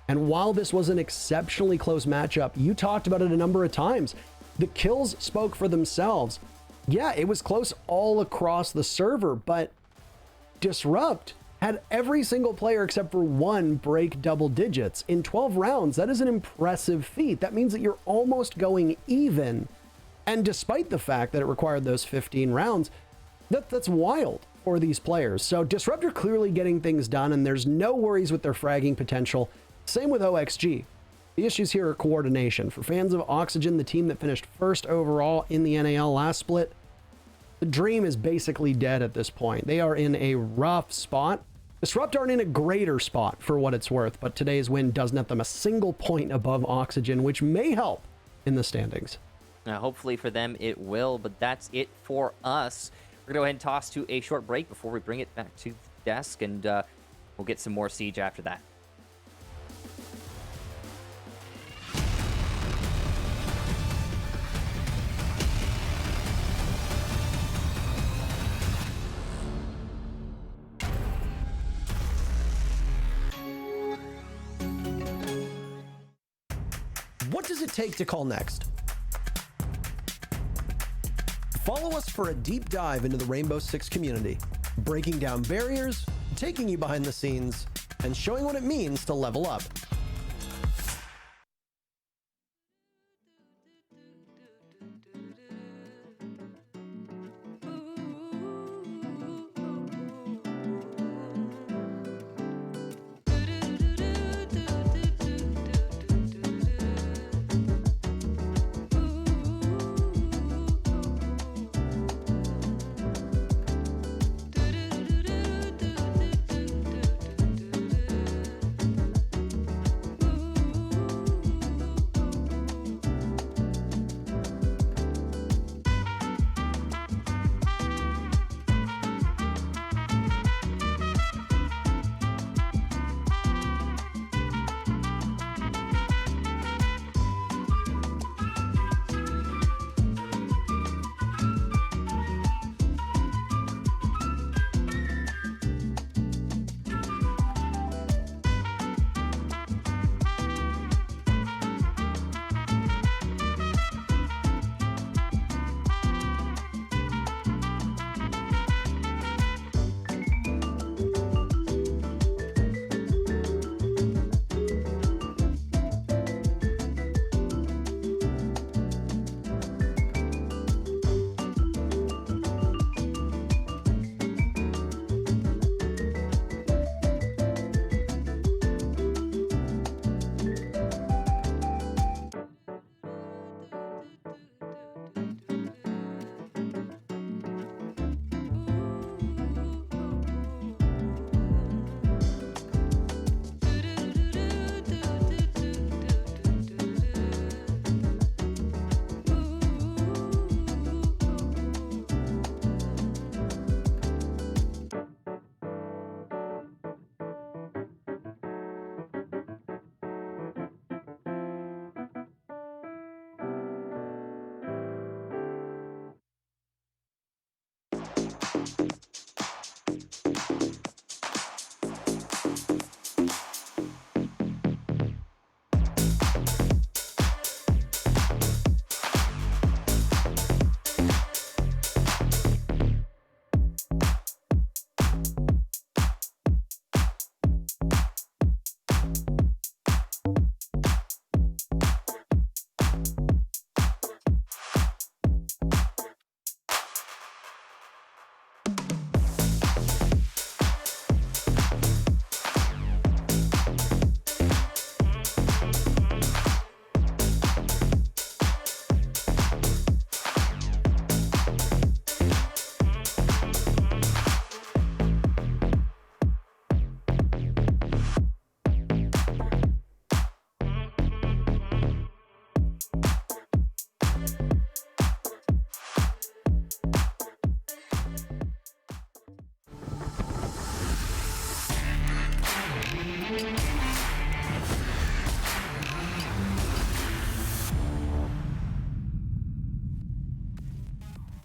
And while this was an exceptionally close matchup, you talked about it a number of times, the kills spoke for themselves. Yeah, it was close all across the server, but Disrupt had every single player except for one break double digits. In 12 rounds, that is an impressive feat. That means that you're almost going even. And despite the fact that it required those 15 rounds, that's wild for these players. So Disrupt are clearly getting things done, and there's no worries with their fragging potential. Same with OXG. The issues here are coordination. For fans of Oxygen, the team that finished first overall in the NAL last split, the dream is basically dead at this point. They are in a rough spot. Disrupt aren't in a greater spot for what it's worth, but today's win does net them a single point above Oxygen, which may help in the standings. Now, hopefully for them it will, but that's it for us. We're going to go ahead and toss to a short break before we bring it back to the desk, and we'll get some more Siege after that. What does it take to call next? Follow us for a deep dive into the Rainbow Six community, breaking down barriers, taking you behind the scenes, and showing what it means to level up.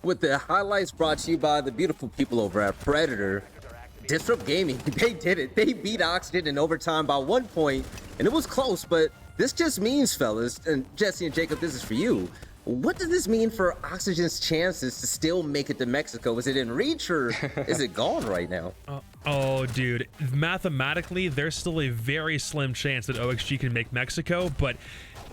With the highlights brought to you by the beautiful people over at Predator. Disrupt Gaming, they did it. They beat Oxygen in overtime by 1 point, and it was close, but this just means, fellas, and Jesse and Jacob, this is for you. What does this mean for Oxygen's chances to still make it to Mexico? Is it in reach, or is it gone right now? Oh, dude, mathematically, there's still a very slim chance that OXG can make Mexico, but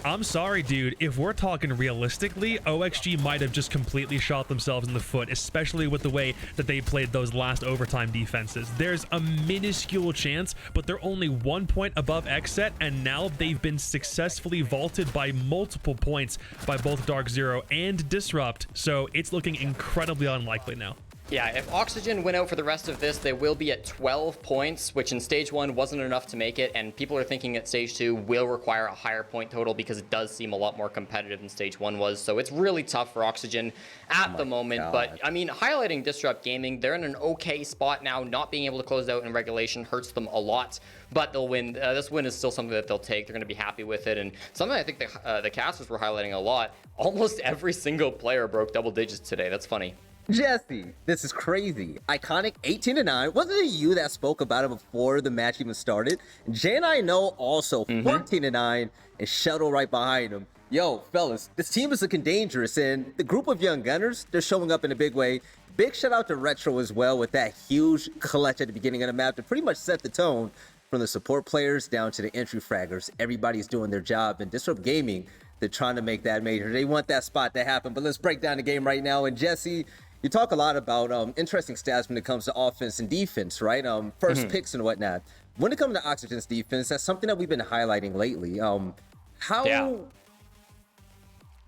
I'm sorry, dude. If we're talking realistically, OXG might have just completely shot themselves in the foot, especially with the way that they played those last overtime defenses. There's a minuscule chance, but they're only 1 point above XSET, and now they've been successfully vaulted by multiple points by both Dark Zero and Disrupt, so it's looking incredibly unlikely now. Yeah, if Oxygen win out for the rest of this, they will be at 12 points, which in Stage 1 wasn't enough to make it, and people are thinking that Stage 2 will require a higher point total because it does seem a lot more competitive than Stage 1 was, so it's really tough for Oxygen at the moment. God. But, I mean, highlighting Disrupt Gaming, they're in an okay spot now. Not being able to close out in regulation hurts them a lot, but they'll win. This win is still something that they'll take. They're going to be happy with it, and something I think the casters were highlighting a lot. Almost every single player broke double digits today. That's funny. Jesse, this is crazy. Iconic 18-9. Wasn't it you that spoke about it before the match even started? Jay and I know also 14-9 and Shuttle right behind him. Yo, fellas, this team is looking dangerous, and the group of young gunners, they're showing up in a big way. Big shout out to Retro as well with that huge clutch at the beginning of the map to pretty much set the tone from the support players down to the entry fraggers. Everybody's doing their job, and Disrupt Gaming, they're trying to make that major. They want that spot to happen, but let's break down the game right now. And Jesse, you talk a lot about interesting stats when it comes to offense and defense, right? First picks and whatnot. When it comes to Oxygen's defense, that's something that we've been highlighting lately. How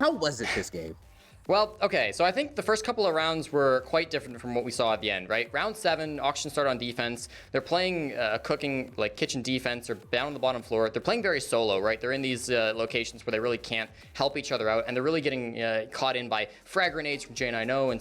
was it this game? Well, okay, so I think the first couple of rounds were quite different from what we saw at the end, right? Round 7, Oxygen started on defense. They're playing cooking, like kitchen defense, or down on the bottom floor. They're playing very solo, right? They're in these locations where they really can't help each other out, and they're really getting caught in by frag grenades from J9O and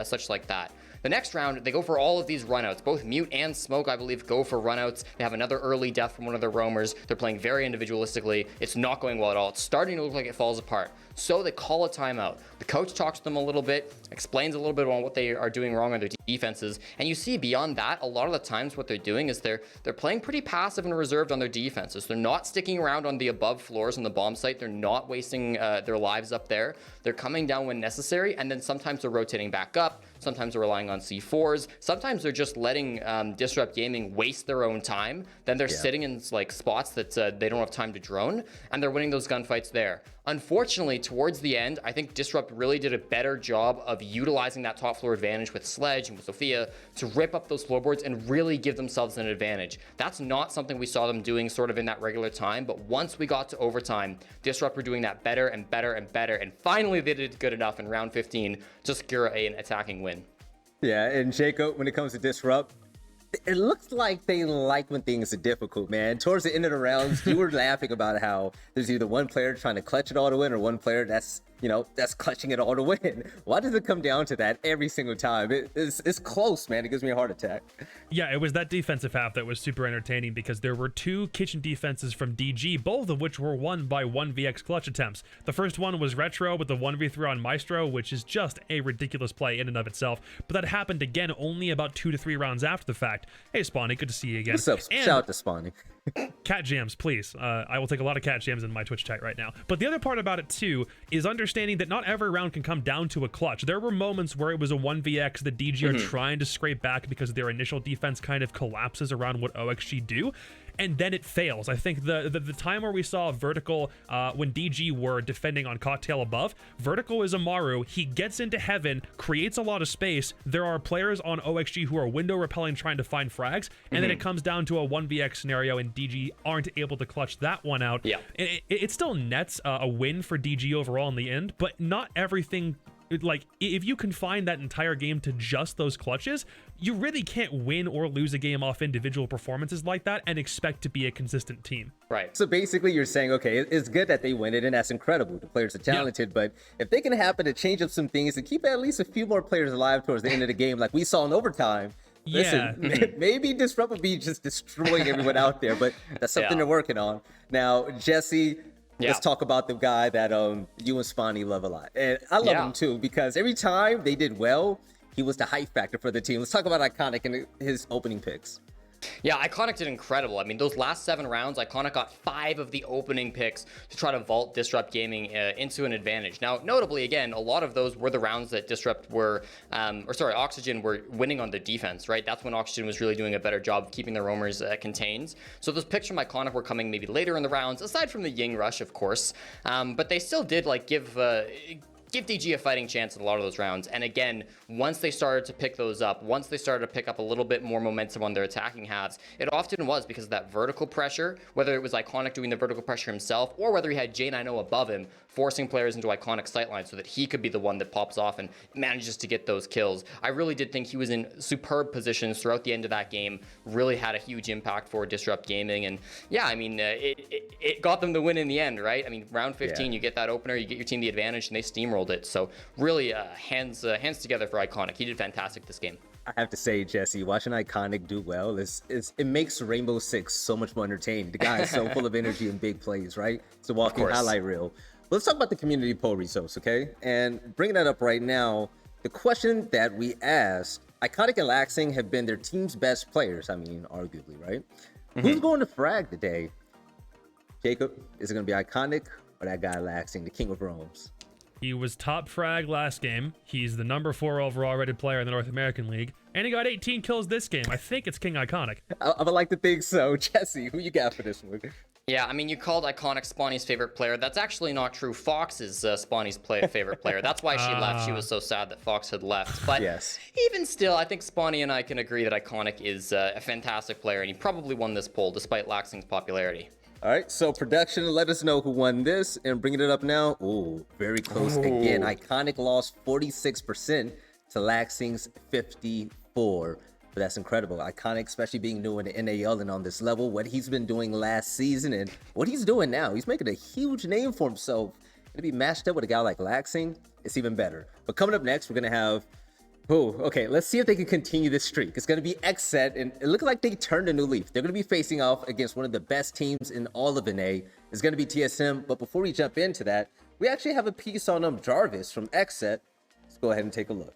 such like that. The next round, they go for all of these runouts. Both Mute and Smoke, I believe, go for runouts. They have another early death from one of their roamers. They're playing very individualistically. It's not going well at all. It's starting to look like it falls apart. So they call a timeout. The coach talks to them a little bit, explains a little bit on what they are doing wrong on their defenses. And you see beyond that, a lot of the times what they're doing is they're playing pretty passive and reserved on their defenses. They're not sticking around on the above floors on the bomb site. They're not wasting their lives up there. They're coming down when necessary, and then sometimes they're rotating back up. Sometimes they're relying on C4s. Sometimes they're just letting Disrupt Gaming waste their own time. Then they're sitting in like spots that they don't have time to drone, and they're winning those gunfights there. Unfortunately, towards the end, I think Disrupt really did a better job of utilizing that top floor advantage with Sledge and with Sophia to rip up those floorboards and really give themselves an advantage. That's not something we saw them doing sort of in that regular time, but once we got to overtime, Disrupt were doing that better and better and better, and finally they did good enough in round 15 to secure an attacking win. Yeah, and Jacob, when it comes to Disrupt, it looks like they like when things are difficult, man. Towards the end of the rounds, you were laughing about how there's either one player trying to clutch it all to win or one player that's clutching it all to win. Why does it come down to that every single time? It's close, man. It gives me a heart attack. Yeah, it was that defensive half that was super entertaining because there were two kitchen defenses from DG, both of which were won by 1vx clutch attempts. The first one was Retro with the 1v3 on Maestro, which is just a ridiculous play in and of itself, but that happened again only about 2 to 3 rounds after the fact. Hey, Spawny, good to see you again. What's up? And shout out to Spawny. cat jams, please. I will take a lot of cat jams in my Twitch chat right now. But the other part about it too is understanding that not every round can come down to a clutch. There were moments where it was a 1vx, the DG are trying to scrape back because their initial defense kind of collapses around what OXG do, and then it fails. I think the time where we saw Vertical when DG were defending on Cocktail above, Vertical is Amaru. He gets into heaven, creates a lot of space. There are players on OXG who are window repelling, trying to find frags, and then it comes down to a 1vx scenario, and DG aren't able to clutch that one out. Yeah, it still nets a win for DG overall in the end, but not everything. Like, if you confine that entire game to just those clutches, you really can't win or lose a game off individual performances like that and expect to be a consistent team. Right. So basically you're saying, okay, it's good that they win it, and that's incredible. The players are talented, but if they can happen to change up some things and keep at least a few more players alive towards the end of the game, like we saw in overtime, Listen, maybe Disrupt would be just destroying everyone out there, but that's something they're working on. Now, Jesse, let's talk about the guy that you and Spawny love a lot. And I love him too, because every time they did well, he was the hype factor for the team. Let's talk about Iconic and his opening picks. Yeah, Iconic did incredible. I mean, those last 7 rounds, Iconic got 5 of the opening picks to try to vault Disrupt Gaming into an advantage. Now, notably, again, a lot of those were the rounds that Disrupt were, Oxygen were winning on the defense, right? That's when Oxygen was really doing a better job of keeping their roamers contained. So those picks from Iconic were coming maybe later in the rounds, aside from the Ying Rush, of course. But they still did, like, give DG a fighting chance in a lot of those rounds. And again, once they started to pick those up, once they started to pick up a little bit more momentum on their attacking halves, it often was because of that vertical pressure, whether it was Iconic doing the vertical pressure himself, or whether he had J9O above him, forcing players into Iconic sightline so that he could be the one that pops off and manages to get those kills. I really did think he was in superb positions throughout the end of that game, really had a huge impact for Disrupt Gaming. And yeah, I mean, it got them the win in the end, right? I mean, round 15, you get that opener, you get your team the advantage, and they steamrolled it. So really, hands together for Iconic. He did fantastic this game. I have to say, Jesse, watching Iconic do well it makes Rainbow Six so much more entertaining. The guy is so full of energy and big plays, right? It's a walking highlight reel. Let's talk about the community poll results, okay? And bringing that up right now, the question that we asked, Iconic and Laxing have been their team's best players. I mean, arguably, right? Who's going to frag today? Jacob, is it going to be Iconic or that guy Laxing, the king of roams? He was top frag last game. He's the number 4 overall rated player in the North American League. And he got 18 kills this game. I think it's King Iconic. I would like to think so. Jesse, who you got for this one? Yeah, I mean, you called Iconic Spawny's favorite player. That's actually not true. Fox is Spawny's favorite player. That's why she left. She was so sad that Fox had left. But even still, I think Spawny and I can agree that Iconic is a fantastic player, and he probably won this poll despite Laxing's popularity. All right, so production, let us know who won this, and bringing it up now. Ooh, very close again. Iconic lost 46% to Laxing's 54%. But that's incredible. Iconic, especially being new in the NAL and on this level, what he's been doing last season and what he's doing now. He's making a huge name for himself. To be matched up with a guy like Laxing, it's even better. But coming up next, we're going to have... okay, let's see if they can continue this streak. It's going to be Xset, and it looks like they turned a new leaf. They're going to be facing off against one of the best teams in all of NA. It's going to be TSM, but before we jump into that, we actually have a piece on Jarvis from Xset. Let's go ahead and take a look.